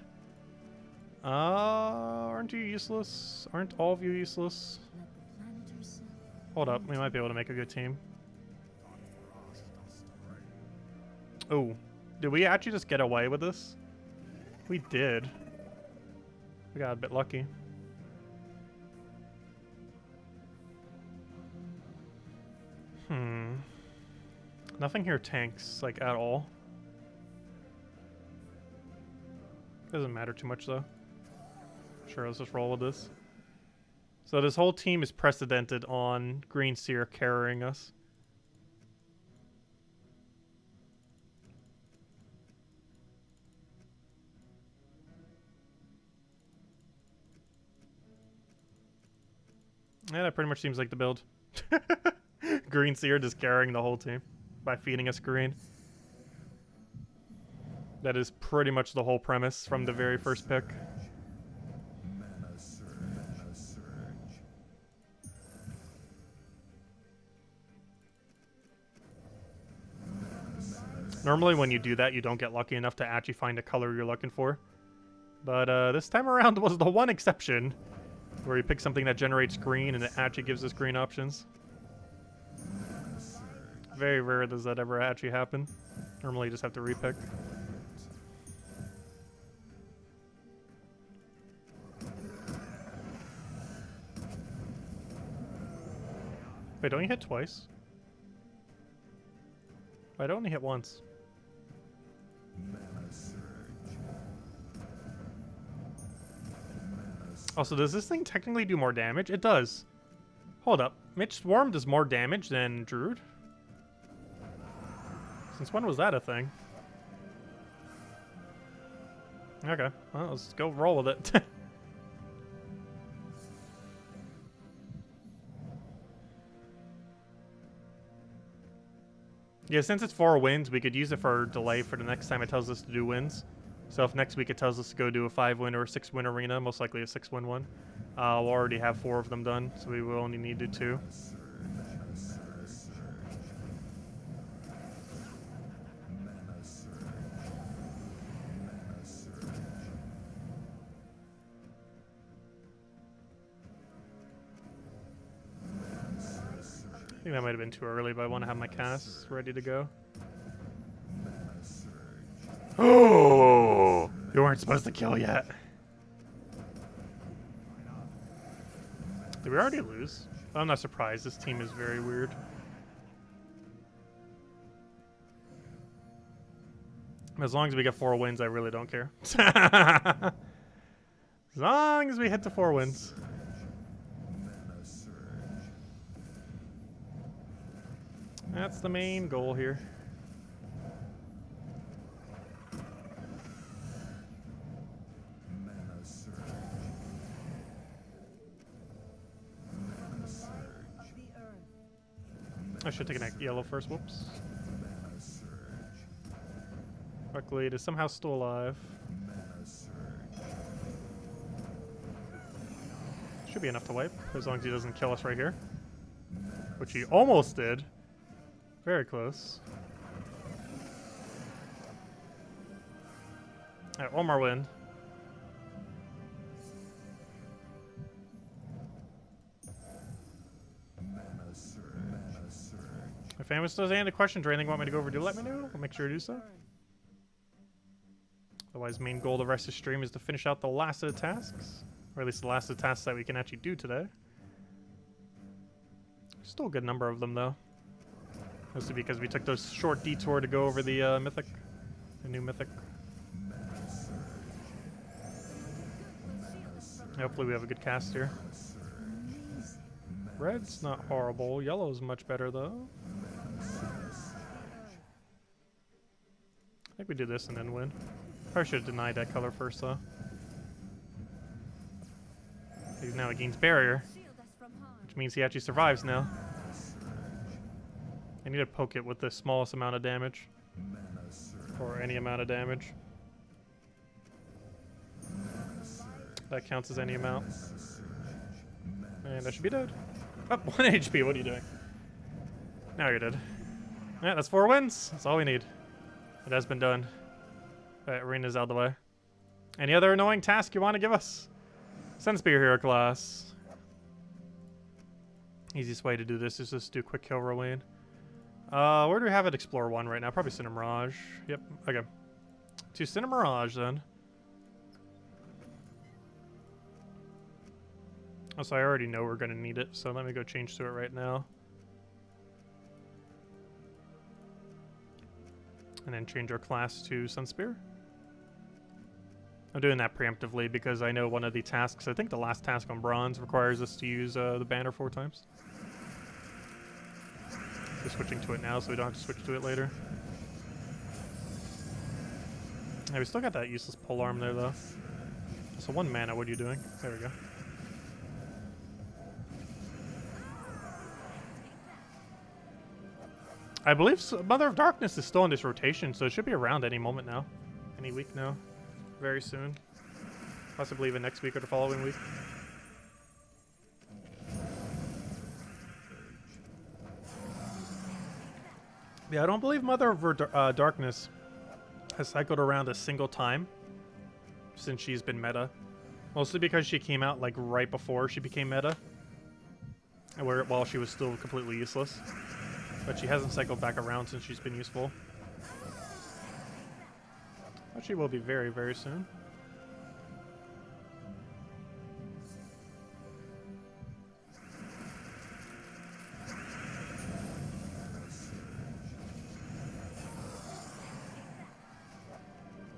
Aren't you useless? Aren't all of you useless? Hold up. We might be able to make a good team. Oh. Did we actually just get away with this? We did. We got a bit lucky. Nothing here tanks, like, at all. Doesn't matter too much, though. Sure, let's just roll with this. So this whole team is precedented on Green Seer carrying us. Yeah, that pretty much seems like the build. Green Seer just carrying the whole team by feeding us green. That is pretty much the whole premise from the very first pick. Normally when you do that, you don't get lucky enough to actually find a color you're looking for. But this time around was the one exception where you pick something that generates green and it actually gives us green options. Very rare does that ever actually happen. Normally you just have to repick. Wait, don't you hit twice? Why don't you hit once? Also, does this thing technically do more damage? It does. Hold up. Mitch Swarm does more damage than Druid? Since when was that a thing? Okay. Well, let's go roll with it. Yeah, since it's 4 wins, we could use it for delay for the next time it tells us to do wins. So if next week it tells us to go do a 5-win or a 6-win arena, most likely a 6-win one, we'll already have 4 of them done, so we will only need to do 2. I think that might have been too early, but I want to have my casts ready to go. Oh! You weren't supposed to kill yet. Did we already lose? I'm not surprised. This team is very weird. As long as we get 4 wins, I really don't care. As long as we hit the 4 wins. That's the main goal here. I should take a yellow first. Whoops. Luckily, it is somehow still alive. Should be enough to wipe, as long as he doesn't kill us right here. Which he almost did. Very close. Alright, one more win. If anyone still has any questions or anything you want me to go over, do let me know. I'll make sure to do so. Otherwise, main goal of the rest of the stream is to finish out the last of the tasks. Or at least the last of the tasks that we can actually do today. Still a good number of them, though. Mostly because we took those short detour to go over the Mythic. The new Mythic. Hopefully we have a good cast here. Red's not horrible. Yellow's much better though. I think we do this and then win. Probably should have denied that color first though. Now he gains barrier, which means he actually survives now. I need to poke it with the smallest amount of damage. Or any amount of damage. That counts as any amount. And that should be dead. Oh, 1 HP, what are you doing? Now you're dead. Yeah, that's 4 wins. That's all we need. It has been done. Alright, arena's out of the way. Any other annoying task you want to give us? Send Spear Hero class. Easiest way to do this is just do quick kill Rowan. Where do we have it? Explore 1 right now? Probably Cinemirage. Yep, okay. To Cinemirage then. Oh, so I already know we're going to need it, so let me go change to it right now. And then change our class to Sunspear. I'm doing that preemptively because I know one of the tasks, I think the last task on Bronze, requires us to use the banner 4 times. So switching to it now so we don't have to switch to it later. Yeah, we still got that useless polearm there though. So 1 mana, what are you doing? There we go. I believe Mother of Darkness is still in this rotation, so it should be around any moment now. Any week now. Very soon. Possibly even next week or the following week. Yeah, I don't believe Mother of Darkness has cycled around a single time since she's been meta. Mostly because she came out like right before she became meta. While she was still completely useless. But she hasn't cycled back around since she's been useful. But she will be very, very soon.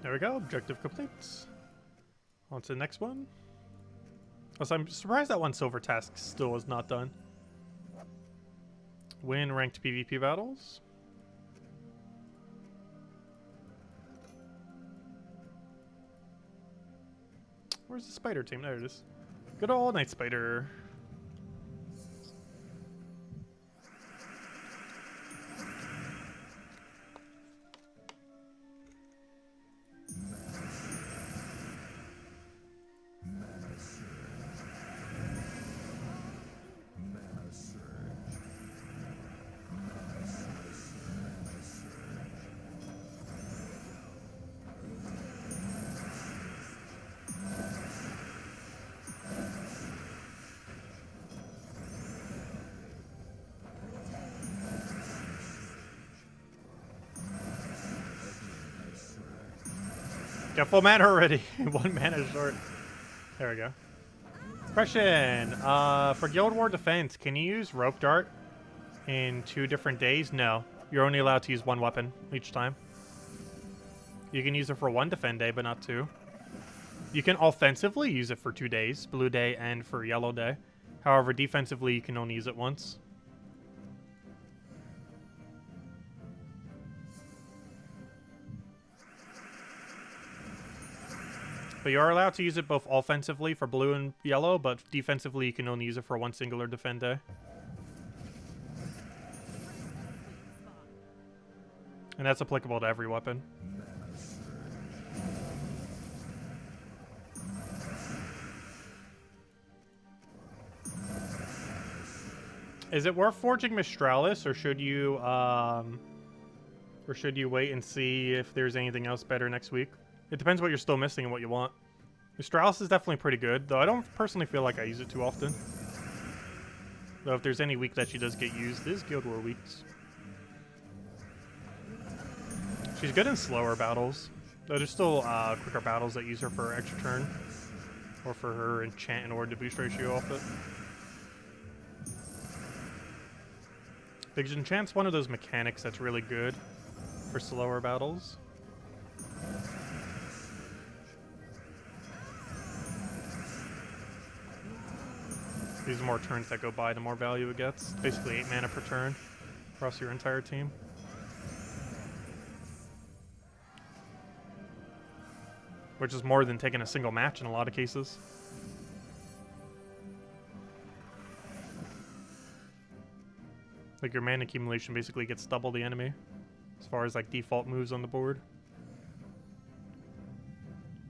There we go, objective complete. On to the next one. Also, I'm surprised that 1 silver task still is not done. Win ranked PvP battles. Where's the spider team? There it is. Good old Night Spider. Got full mana already. 1 mana short. There we go. Question. For Guild War Defense, can you use Rope Dart in 2 different days? No. You're only allowed to use 1 weapon each time. You can use it for 1 defend day, but not 2. You can offensively use it for 2 days, blue day and for yellow day. However, defensively, you can only use it once. But you are allowed to use it both offensively for blue and yellow, but defensively you can only use it for 1 singular defend day. And that's applicable to every weapon. Is it worth forging Mistralis, or should you wait and see if there's anything else better next week? It depends what you're still missing and what you want. Mistralis is definitely pretty good, though I don't personally feel like I use it too often. Though if there's any week that she does get used, it is Guild War weeks. She's good in slower battles. Though there's still quicker battles that use her for her extra turn. Or for her enchant in order to boost ratio off it. Because enchant's one of those mechanics that's really good for slower battles. These more turns that go by, the more value it gets. Basically 8 mana per turn across your entire team. Which is more than taking a single match in a lot of cases. Like your mana accumulation basically gets double the enemy as far as like default moves on the board.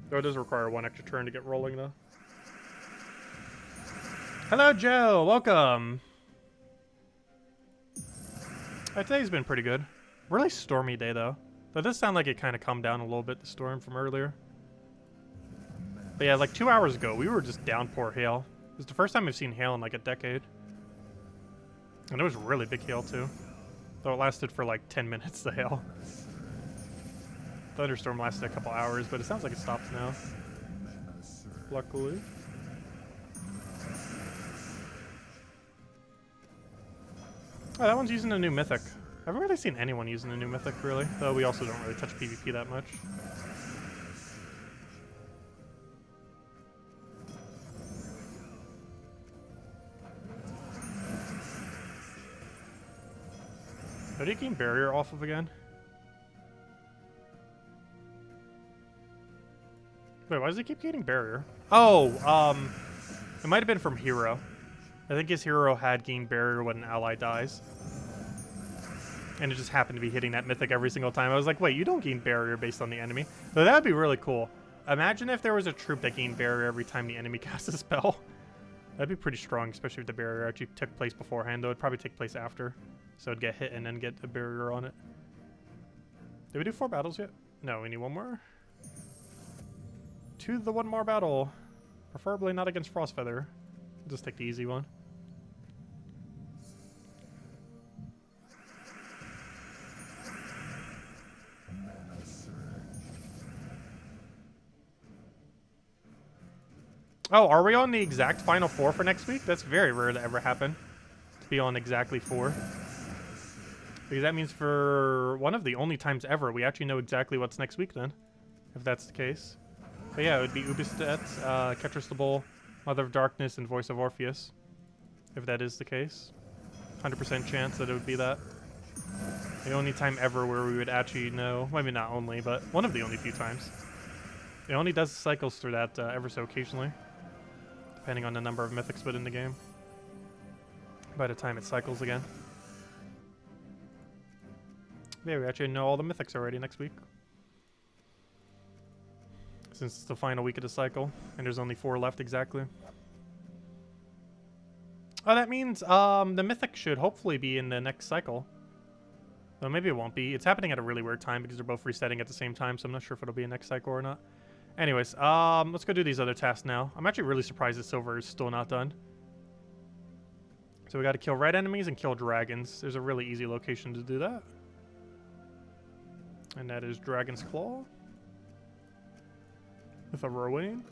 Though it does require 1 extra turn to get rolling though. Hello Joe, welcome! Today's been pretty good. Really stormy day though. Though it does sound like it kind of calmed down a little bit, the storm from earlier. But yeah, like 2 hours ago, we were just downpour hail. It was the first time I've seen hail in like a decade. And it was really big hail too. Though it lasted for like 10 minutes, the hail. Thunderstorm lasted a couple hours, but it sounds like it stops now. Luckily. Oh, that one's using a new Mythic. I haven't really seen anyone using a new Mythic, really. Though we also don't really touch PvP that much. How do you gain barrier off of again? Wait, why does he keep getting barrier? Oh, it might have been from hero. I think his hero had gained barrier when an ally dies. And it just happened to be hitting that mythic every single time. I was like, wait, you don't gain barrier based on the enemy. So that would be really cool. Imagine if there was a troop that gained barrier every time the enemy casts a spell. That'd be pretty strong, especially if the barrier actually took place beforehand, though it'd probably take place after. So it'd get hit and then get a barrier on it. Did we do 4 battles yet? No, we need 1 more. To the 1 more battle. Preferably not against Frostfeather. We'll just take the easy one. Oh, are we on the exact final 4 for next week? That's very rare to ever happen. To be on exactly 4. Because that means for one of the only times ever, we actually know exactly what's next week then. If that's the case. But yeah, it would be Ubistet, Ketris the Bull, Mother of Darkness, and Voice of Orpheus. If that is the case. 100% chance that it would be that. The only time ever where we would actually know, maybe not only, but one of the only few times. It only does cycles through that ever so occasionally. Depending on the number of mythics put in the game. By the time it cycles again. Yeah, we actually know all the mythics already next week. Since it's the final week of the cycle, and there's only 4 left exactly. Oh, that means the mythic should hopefully be in the next cycle. Though maybe it won't be. It's happening at a really weird time because they're both resetting at the same time, so I'm not sure if it'll be a next cycle or not. Anyways, let's go do these other tasks now. I'm actually really surprised that silver is still not done. So we got to kill red enemies and kill dragons. There's a really easy location to do that. And that is Dragon's Claw. With a Rowan.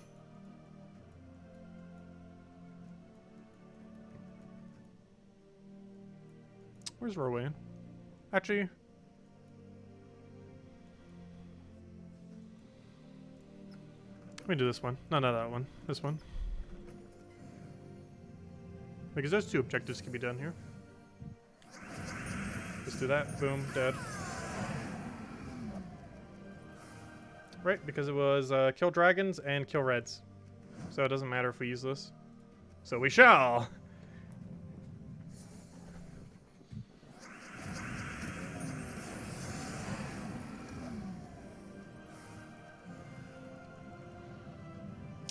Where's Rowan? Actually... let me do this one. No, not that one. This one. Because those 2 objectives can be done here. Let's do that. Boom. Dead. Right, because it was kill dragons and kill reds. So it doesn't matter if we use this. So we shall!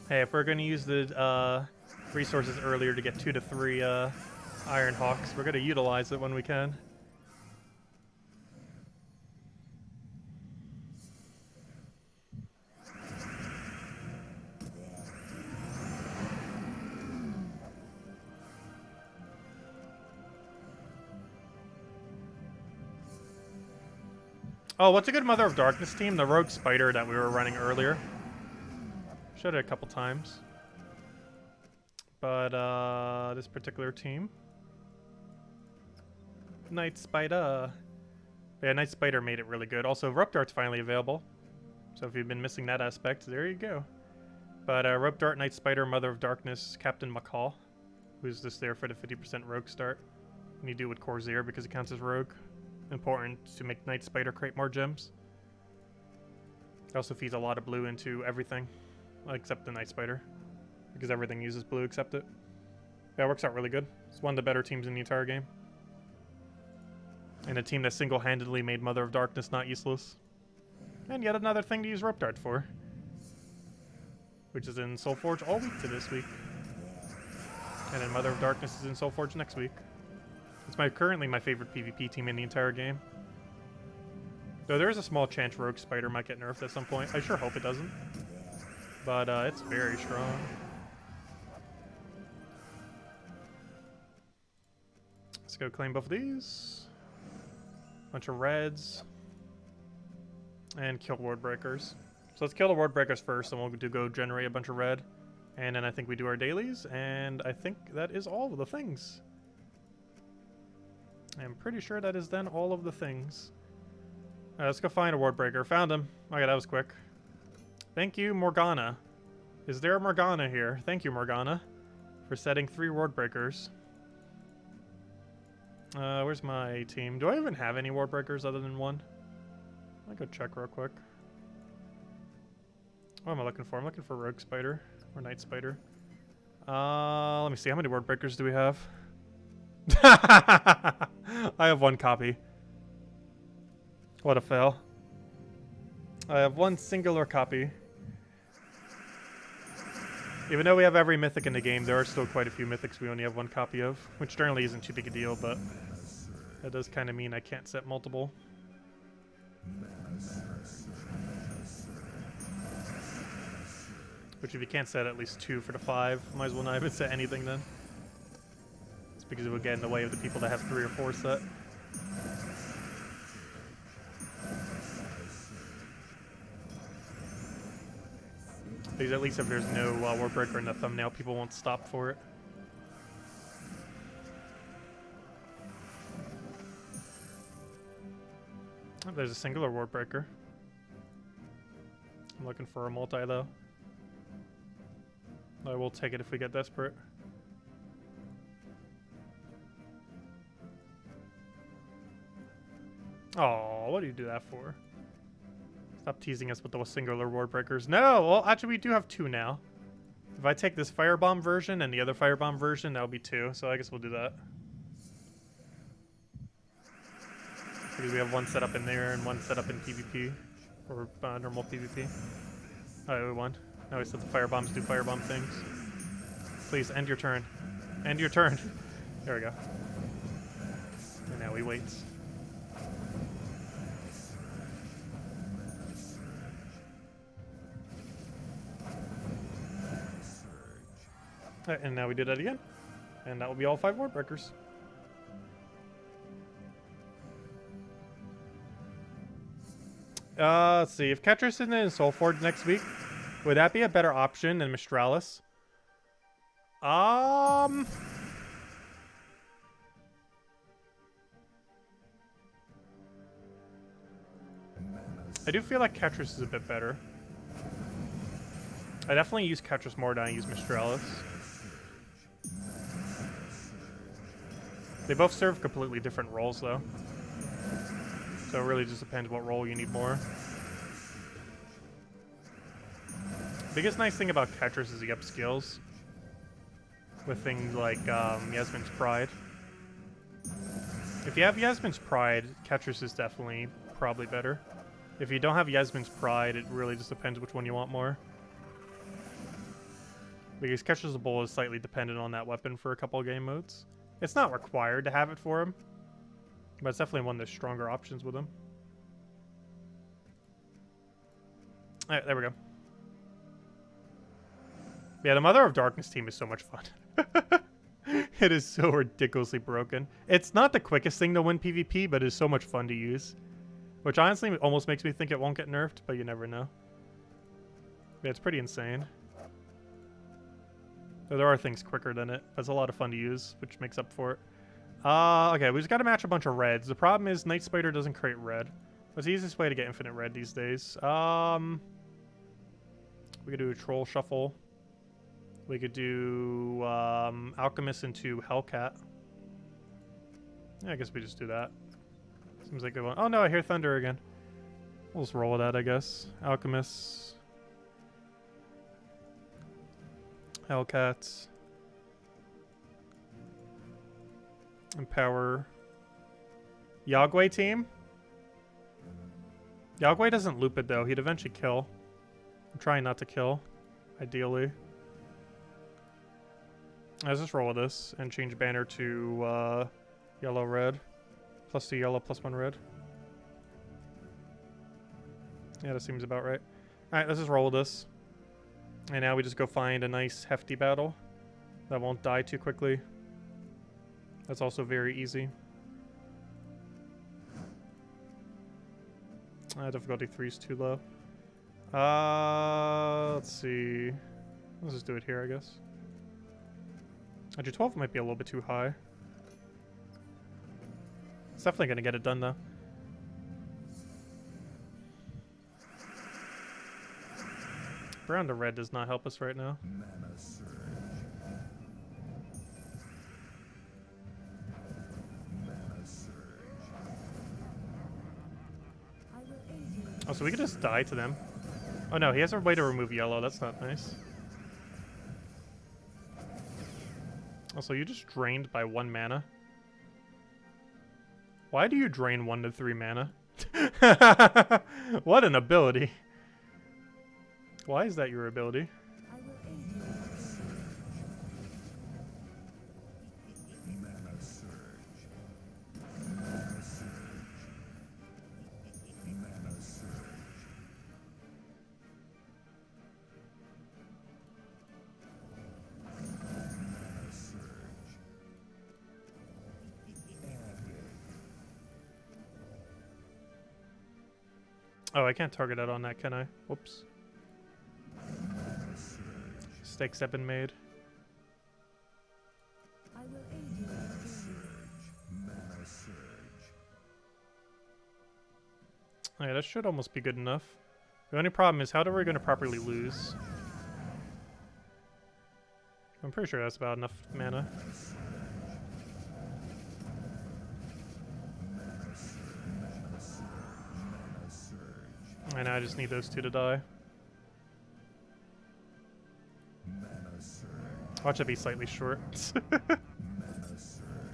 Hey, if we're going to use the resources earlier to get 2 to 3 Iron Hawks, we're going to utilize it when we can. Oh, what's a good Mother of Darkness team? The Rogue Spider that we were running earlier. Showed it a couple times. But, this particular team. Night Spider. Yeah, Night Spider made it really good. Also, Rope Dart's finally available. So if you've been missing that aspect, there you go. But, Rope Dart, Night Spider, Mother of Darkness, Captain McCall. who's just there for the 50% rogue start. And you do it with Corsair because it counts as rogue. Important to make Night Spider create more gems. It also feeds a lot of blue into everything, except the Night Spider, because everything uses blue except it. Yeah, it works out really good. It's one of the better teams in the entire game. And a team that single-handedly made Mother of Darkness not useless. And yet another thing to use Rope Dart for. Which is in Soulforge all week to this week. And then Mother of Darkness is in Soulforge next week. It's currently my favorite PvP team in the entire game. Though there is a small chance Rogue Spider might get nerfed at some point. I sure hope it doesn't. But it's very strong. Let's go claim both of these. Bunch of reds. And kill ward breakers. So let's kill the ward breakers first, and we'll go generate a bunch of red. And then I think we do our dailies, and I think that is all of the things. I'm pretty sure that is then all of the things. Alright, let's go find a ward breaker. Found him. Okay, that was quick. Thank you, Morgana. Is there a Morgana here? Thank you, Morgana, for setting 3 ward breakers. Where's my team? Do I even have any ward breakers other than 1? I'll go check real quick. What am I looking for? I'm looking for Rogue Spider or Night Spider. Let me see. How many ward breakers do we have? I have 1 copy. What a fail. I have 1 singular copy. Even though we have every mythic in the game, there are still quite a few mythics we only have 1 copy of, which generally isn't too big a deal, but that does kind of mean I can't set multiple. Which if you can't set at least 2 for the 5, might as well not even set anything then. It's because it would get in the way of the people that have 3 or 4 set. Because at least if there's no ward breaker in the thumbnail, people won't stop for it. Oh, there's a singular ward breaker. I'm looking for a multi though. I will take it if we get desperate. Oh, what do you do that for? Stop teasing us with those singular ward breakers. No! Well, actually, we do have 2 now. If I take this Firebomb version and the other Firebomb version, that'll be 2. So I guess we'll do that. Because we have 1 set up in there and 1 set up in PvP. Or normal PvP. Alright, we won. Now we set the Firebombs do Firebomb things. Please, end your turn. End your turn. There we go. And now we wait. And now we do that again. And that will be all 5 ward breakers. Let's see. If Ketris isn't in Soulforge next week, would that be a better option than Mistralis? I do feel like Ketris is a bit better. I definitely use Ketris more than I use Mistralis. They both serve completely different roles, though. So it really just depends what role you need more. Biggest nice thing about Ketris is the up skills. With things like Yasmin's Pride. If you have Yasmin's Pride, Ketris is definitely probably better. If you don't have Yasmin's Pride, it really just depends which one you want more. Because Ketris' Bowl is slightly dependent on that weapon for a couple of game modes. It's not required to have it for him, but it's definitely one of the stronger options with him. Alright, there we go. Yeah, the Mother of Darkness team is so much fun. It is so ridiculously broken. It's not the quickest thing to win PvP, but it's so much fun to use. Which honestly almost makes me think it won't get nerfed, but you never know. Yeah, it's pretty insane. Though there are things quicker than it. It's a lot of fun to use, which makes up for it. Okay, we just got to match a bunch of reds. The problem is Night Spider doesn't create red. What's the easiest way to get infinite red these days? We could do a troll shuffle. We could do Alchemist into Hellcat. Yeah, I guess we just do that. Seems like a good one. Oh no, I hear thunder again. We'll just roll with that, I guess. Alchemist. Hellcats. Empower. Yagway team? Yagway doesn't loop it though. He'd eventually kill. I'm trying not to kill, ideally. Let's just roll with this and change banner to yellow red. +2 yellow, +1 red. Yeah, that seems about right. Alright, let's just roll with this. And now we just go find a nice hefty battle that won't die too quickly. That's also very easy. Difficulty 3 is too low. Let's see. Let's just do it here, I guess. Actually, 12 might be a little bit too high. It's definitely going to get it done, though. Brown to red does not help us right now. Oh, so we could just die to them. Oh no, he has a way to remove yellow. That's not nice. Also, you just drained by 1 mana. Why do you drain 1 to 3 mana? What an ability. Why is that your ability? Oh, I can't target that on that, can I? Whoops. Mistakes have been made. Oh, yeah, that should almost be good enough. The only problem is, how are we going to properly lose? I'm pretty sure that's about enough mana. And I just need those 2 to die. Watch it be slightly short.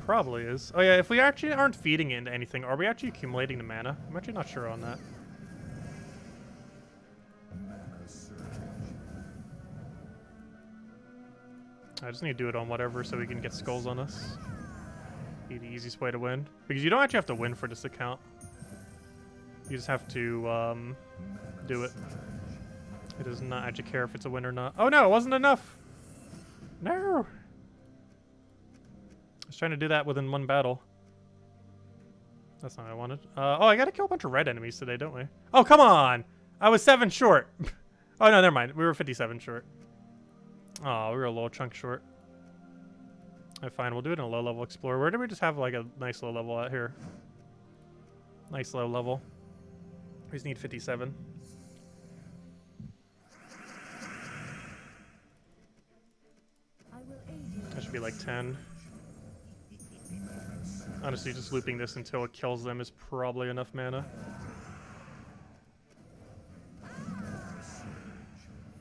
Probably is. Oh yeah, if we actually aren't feeding it into anything, are we actually accumulating the mana? I'm actually not sure on that. I just need to do it on whatever so we can get skulls on us. Be the easiest way to win. Because you don't actually have to win for this account. You just have to do it. It does not actually care if it's a win or not. Oh no, it wasn't enough! No! I was trying to do that within 1 battle. That's not what I wanted. Oh, I gotta kill a bunch of red enemies today, don't we? Oh, come on! I was 7 short! Oh no, never mind. We were 57 short. Oh, we were a little chunk short. Alright, fine. We'll do it in a low-level explorer. Where do we just have like a nice low level at here? Nice low level. We just need 57. That should be like 10. Honestly, just looping this until it kills them is probably enough mana.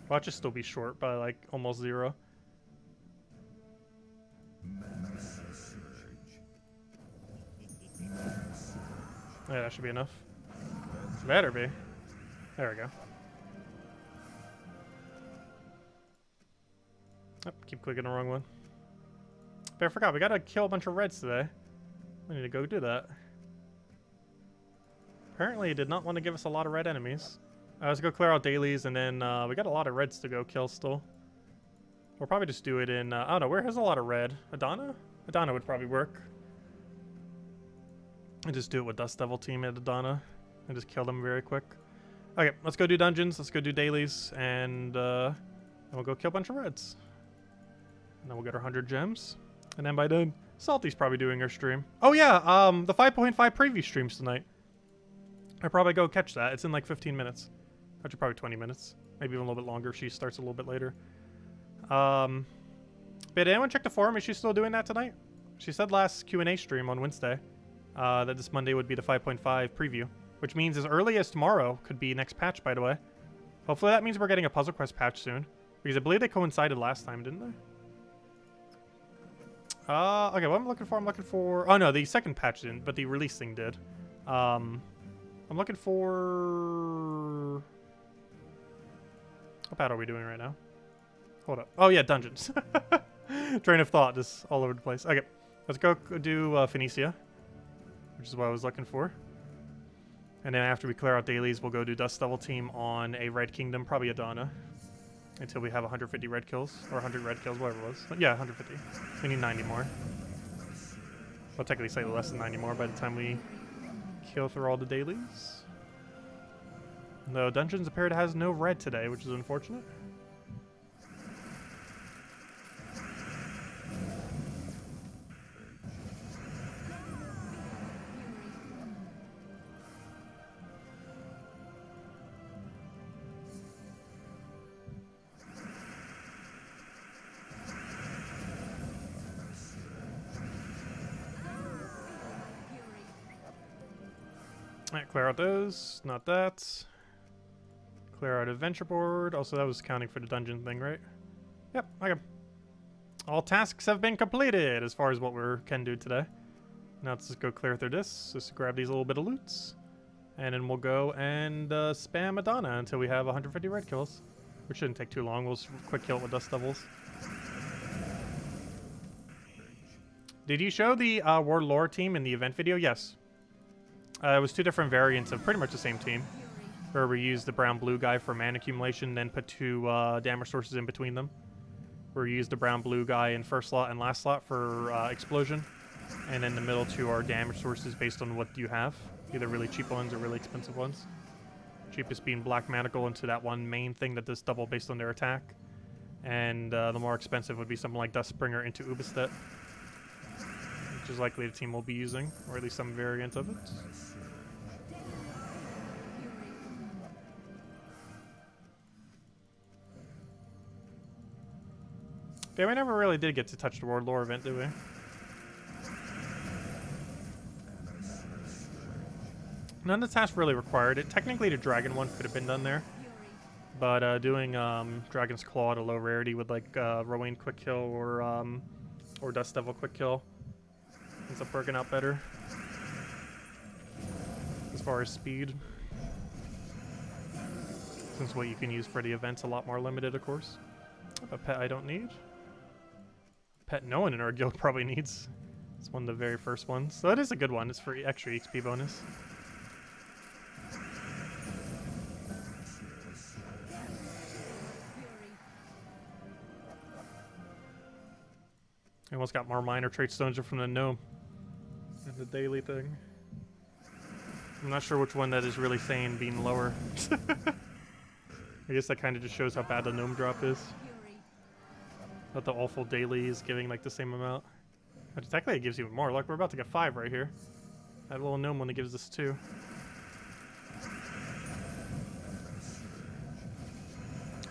Watch it still be short by like almost 0. Yeah, that should be enough. Better be. There we go. Oh, keep clicking the wrong one. But I forgot, we gotta kill a bunch of reds today. We need to go do that. Apparently, it did not want to give us a lot of red enemies. Let's go clear out dailies, and then we got a lot of reds to go kill still. We'll probably just do it in, I don't know, where has a lot of red? Adana? Adana would probably work. And just do it with Dust Devil team at Adana. And just kill them very quick. Okay, let's go do dungeons, let's go do dailies, and we'll go kill a bunch of reds. And then we'll get our 100 gems. And then by then, Salty's probably doing her stream. Oh yeah, the 5.5 preview streams tonight. I'll probably go catch that. It's in like 15 minutes. Actually, probably 20 minutes. Maybe even a little bit longer if she starts a little bit later. Did anyone check the forum? Is she still doing that tonight? She said last Q&A stream on Wednesday that this Monday would be the 5.5 preview, which means as early as tomorrow could be next patch, by the way. Hopefully that means we're getting a Puzzle Quest patch soon, because I believe they coincided last time, didn't they? Okay, what I'm looking for... Oh, no, the second patch didn't, but the release thing did. I'm looking for... What battle are we doing right now? Hold up. Oh, yeah, dungeons. Train of thought just all over the place. Okay, let's go do Phoenicia, which is what I was looking for. And then after we clear out dailies, we'll go do Dust Devil team on a Red Kingdom, probably Adana, until we have 150 red kills, or 100 red kills, whatever it was. But yeah, 150. We need 90 more. Well, technically slightly less than 90 more by the time we kill through all the dailies. No, Dungeons appear to has no red today, which is unfortunate. Alright, clear out those. Not that. Clear out adventure board. Also, that was counting for the dungeon thing, right? Yep, okay. All tasks have been completed as far as what we can do today. Now let's just go clear through this. Just grab these little bit of loots. And then we'll go and spam Adana until we have 150 red kills. Which shouldn't take too long. We'll just quick kill it with Dust Devils. Did you show the World Lore team in the event video? Yes. It was two different variants of pretty much the same team, where we used the brown-blue guy for mana accumulation, then put two damage sources in between them. Where we used the brown-blue guy in first slot and last slot for explosion, and in the middle two are damage sources based on what you have, either really cheap ones or really expensive ones. Cheapest being Black Manacle into that one main thing that does double based on their attack, and the more expensive would be something like Dustspringer into Ubistet, which is likely the team will be using, or at least some variant of it. Okay, we never really did get to touch the World Lore event, did we? None of the tasks really required it. Technically, the Dragon one could have been done there. But doing Dragon's Claw at a low rarity with like Rowan quick kill or Dust Devil quick kill ends up working out better as far as speed. Since what you can use for the event's a lot more limited, of course. A pet I don't need. Pet no one in our guild probably needs. It's one of the very first ones. So it is a good one. It's for extra XP bonus. I almost got more minor trait stones from the gnome and the daily thing. I'm not sure which one that is really saying being lower. I guess that kind of just shows how bad the gnome drop is. But the awful daily is giving like the same amount. But technically it gives even more. Look, we're about to get 5 right here. That little gnome one gives us 2.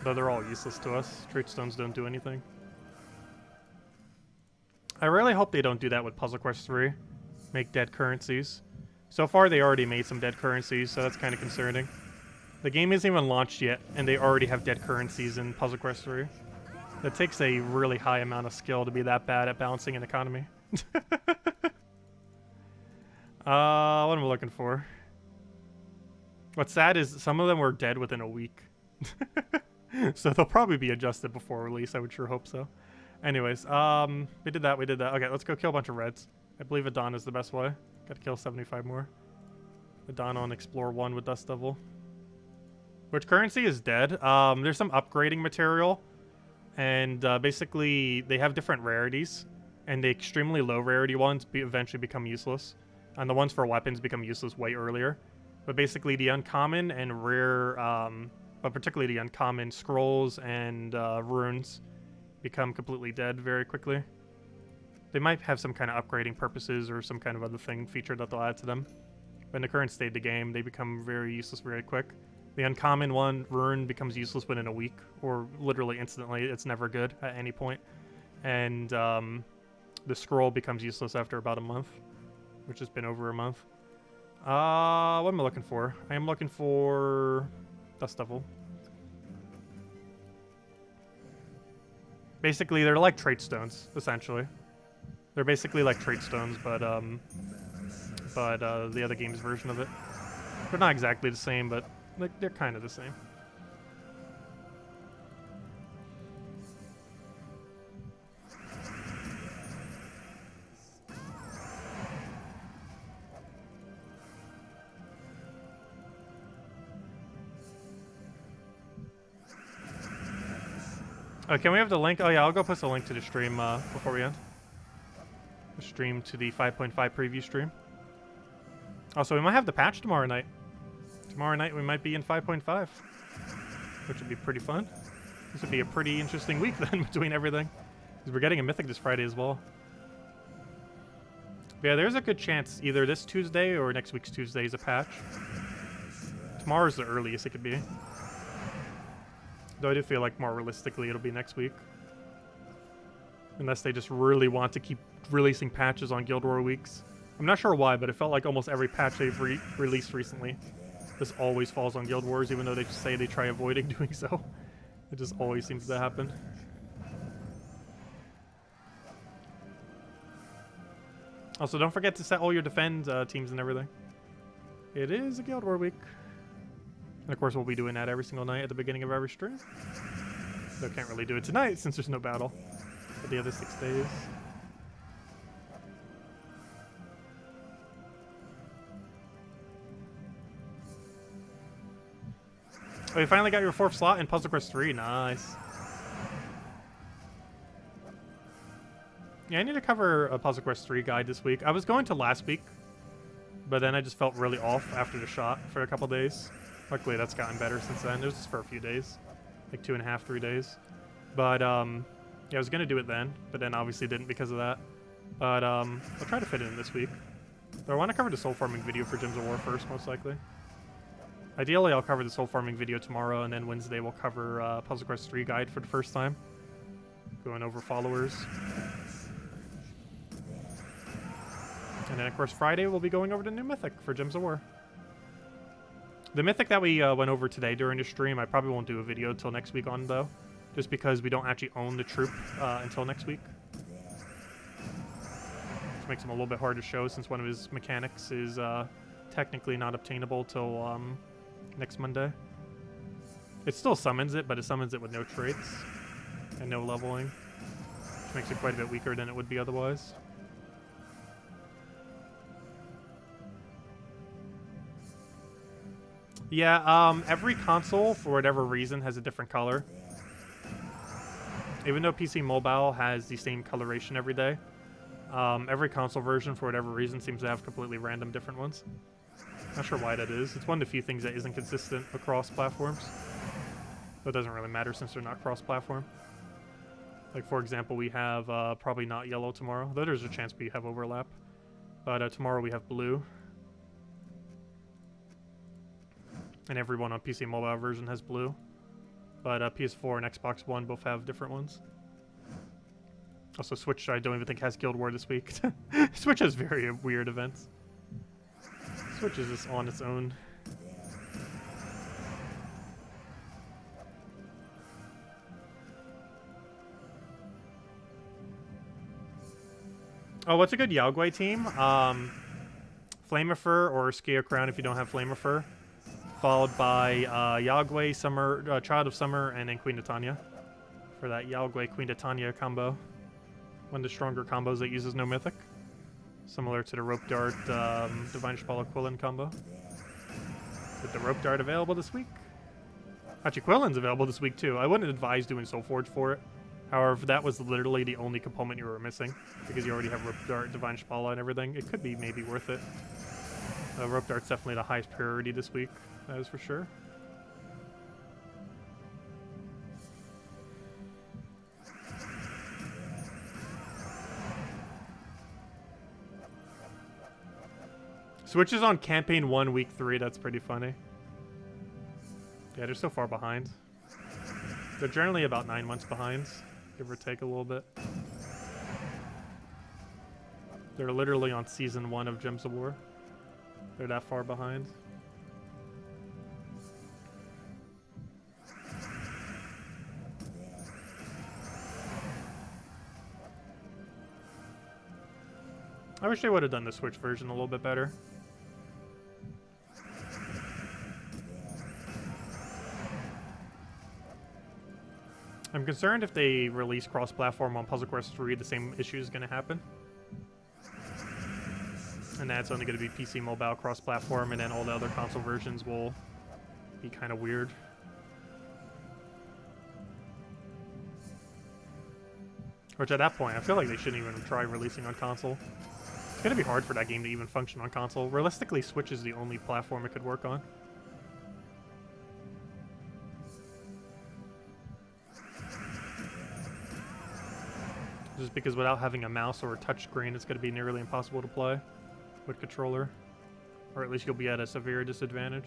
Though they're all useless to us. Trait stones don't do anything. I really hope they don't do that with Puzzle Quest 3. Make dead currencies. So far they already made some dead currencies, so that's kind of concerning. The game isn't even launched yet, and they already have dead currencies in Puzzle Quest 3. That takes a really high amount of skill to be that bad at balancing an economy. What am I looking for? What's sad is some of them were dead within a week. So they'll probably be adjusted before release, I would sure hope so. Anyways, we did that. Okay, let's go kill a bunch of reds. I believe Adana is the best way. Gotta kill 75 more. Adana on Explore 1 with Dust Devil. Which currency is dead? There's some upgrading material. And basically, they have different rarities. And the extremely low rarity ones eventually become useless. And the ones for weapons become useless way earlier. But basically, the uncommon and rare, but particularly the uncommon scrolls and runes become completely dead very quickly. They might have some kind of upgrading purposes or some kind of other thing feature that they'll add to them. But in the current state of the game, they become very useless very quick. The uncommon one, Rune, becomes useless within a week, or literally instantly. It's never good at any point. And the scroll becomes useless after about a month, which has been over a month. What am I looking for? I am looking for Dust Devil. Basically, they're like trait stones, essentially. They're basically like trait stones, but the other game's version of it. They're not exactly the same, but they're kind of the same. Can we have the link? Oh yeah, I'll go post a link to the stream before we end. The stream to the 5.5 preview stream. Also, we might have the patch tomorrow night. Tomorrow night we might be in 5.5, which would be pretty fun. This would be a pretty interesting week then between everything, because we're getting a Mythic this Friday as well. But yeah, there's a good chance either this Tuesday or next week's Tuesday is a patch. Tomorrow's the earliest it could be. Though I do feel like more realistically it'll be next week. Unless they just really want to keep releasing patches on Guild War weeks. I'm not sure why, but it felt like almost every patch they've released recently, this always falls on Guild Wars, even though they just say they try avoiding doing so. It just always seems to happen. Also, don't forget to set all your defend teams and everything. It is a Guild War week. And of course, we'll be doing that every single night at the beginning of every stream. Though can't really do it tonight since there's no battle for the other 6 days. Oh, you finally got your 4th slot in Puzzle Quest 3. Nice. Yeah, I need to cover a Puzzle Quest 3 guide this week. I was going to last week, but then I just felt really off after the shot for a couple days. Luckily, that's gotten better since then. It was just for a few days. Like 2.5, 3 days. But, yeah, I was going to do it then, but then obviously didn't because of that. But, I'll try to fit it in this week. But I want to cover the soul farming video for Gems of War first, most likely. Ideally, I'll cover the soul farming video tomorrow, and then Wednesday we'll cover Puzzle Quest 3 guide for the first time. Going over followers. And then, of course, Friday we'll be going over the new Mythic for Gems of War. The Mythic that we went over today during the stream, I probably won't do a video until next week on, though. Just because we don't actually own the troop until next week. Which makes him a little bit hard to show since one of his mechanics is technically not obtainable till next Monday. It still summons it, but it summons it with no traits and no leveling. Which makes it quite a bit weaker than it would be otherwise. Yeah, every console, for whatever reason, has a different color. Even though PC Mobile has the same coloration every day, every console version, for whatever reason, seems to have completely random different ones. Not sure why that is. It's one of the few things that isn't consistent across platforms. But it doesn't really matter since they're not cross-platform. Like, for example, we have probably not yellow tomorrow, though there's a chance we have overlap. But tomorrow we have blue. And everyone on PC Mobile version has blue. But PS4 and Xbox One both have different ones. Also, Switch, I don't even think has Guild War this week. Switch has very weird events. Switch is just on its own. Oh, what's a good Yagway team? Flamefer or Scale Crown if you don't have Flamefer. Followed by Yagway, Summer, Child of Summer, and then Queen Titania for that Yagway Queen Titania combo. One of the stronger combos that uses no Mythic. Similar to the Rope Dart Divine Spala Quillen combo. With the Rope Dart available this week. Actually, Quillen's available this week too. I wouldn't advise doing Soulforge for it. However, that was literally the only component you were missing. Because you already have Rope Dart, Divine Spala, and everything. It could be maybe worth it. Rope Dart's definitely the highest priority this week. That is for sure. Switch is on Campaign 1, Week 3. That's pretty funny. Yeah, they're so far behind. They're generally about 9 months behind, give or take a little bit. They're literally on season 1 of Gems of War. They're that far behind. I wish they would have done the Switch version a little bit better. I'm concerned if they release cross-platform on Puzzle Quest 3, the same issue is going to happen. And that's only going to be PC mobile cross-platform, and then all the other console versions will be kind of weird. Which at that point, I feel like they shouldn't even try releasing on console. It's going to be hard for that game to even function on console. Realistically, Switch is the only platform it could work on. Just because without having a mouse or a touchscreen, it's going to be nearly impossible to play with controller. Or at least you'll be at a severe disadvantage.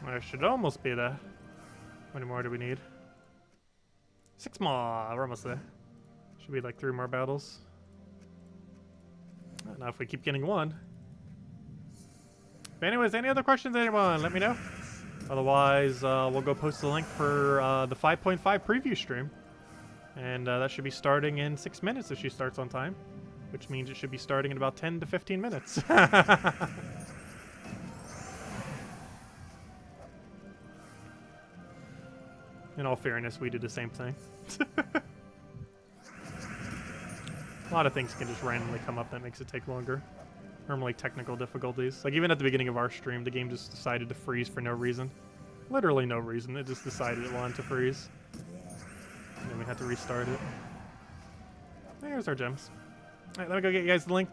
I should almost be there. How many more do we need? 6 more. We're almost there. Should be like 3 more battles. Now if we keep getting 1. But anyways, any other questions, anyone? Let me know. Otherwise, we'll go post the link for the 5.5 preview stream. And that should be starting in 6 minutes if she starts on time. Which means it should be starting in about 10 to 15 minutes. In all fairness, we do the same thing. A lot of things can just randomly come up that makes it take longer. Normally technical difficulties. Like even at the beginning of our stream, the game just decided to freeze for no reason. Literally no reason. It just decided it wanted to freeze. And then we had to restart it. There's our gems. Alright, let me go get you guys the link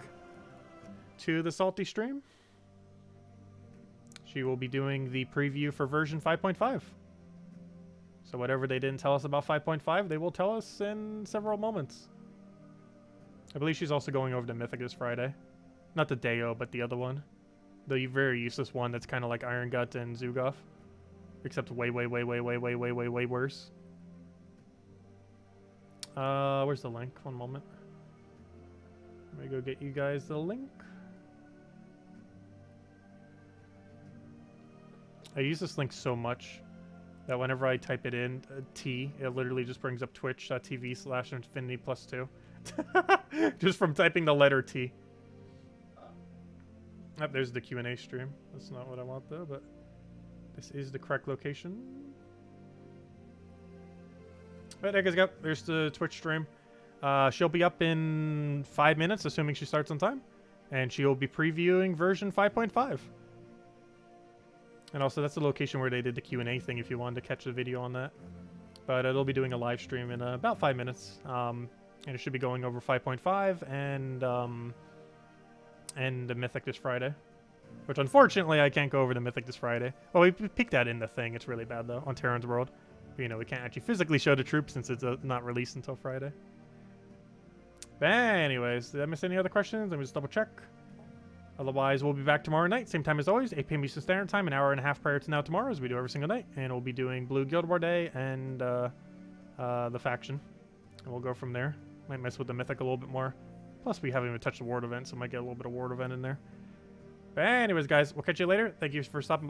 to the Salty stream. She will be doing the preview for version 5.5. So whatever they didn't tell us about 5.5, they will tell us in several moments. I believe she's also going over to Mythic this Friday. Not the Deo, but the other one. The very useless one that's kind of like Iron Gut and Zugoff. Except way worse. Where's the link? One moment. Let me go get you guys the link. I use this link so much that whenever I type it in, T, it literally just brings up twitch.tv/infinity+2. Just from typing the letter T. Oh, there's the Q&A stream. That's not what I want though, but this is the correct location. Right, there you guys go. There's the Twitch stream. She'll be up in 5 minutes, assuming she starts on time. And she'll be previewing version 5.5. And also, that's the location where they did the Q&A thing if you wanted to catch the video on that. But it'll be doing a live stream in about 5 minutes. And it should be going over 5.5 and the Mythic this Friday. Which, unfortunately, I can't go over the Mythic this Friday. Well, we picked that in the thing. It's really bad, though, on Terran's World. But, you know, we can't actually physically show the troops since it's not released until Friday. But anyways, did I miss any other questions? Let me just double check. Otherwise, we'll be back tomorrow night. Same time as always, 8 p.m. Eastern Standard Time, an hour and a half prior to now tomorrow, as we do every single night. And we'll be doing Blue Guild War Day and the faction. And we'll go from there. Might mess with the Mythic a little bit more. Plus, we haven't even touched the Ward event, so might get a little bit of Ward event in there. But anyways, guys, we'll catch you later. Thank you for stopping by.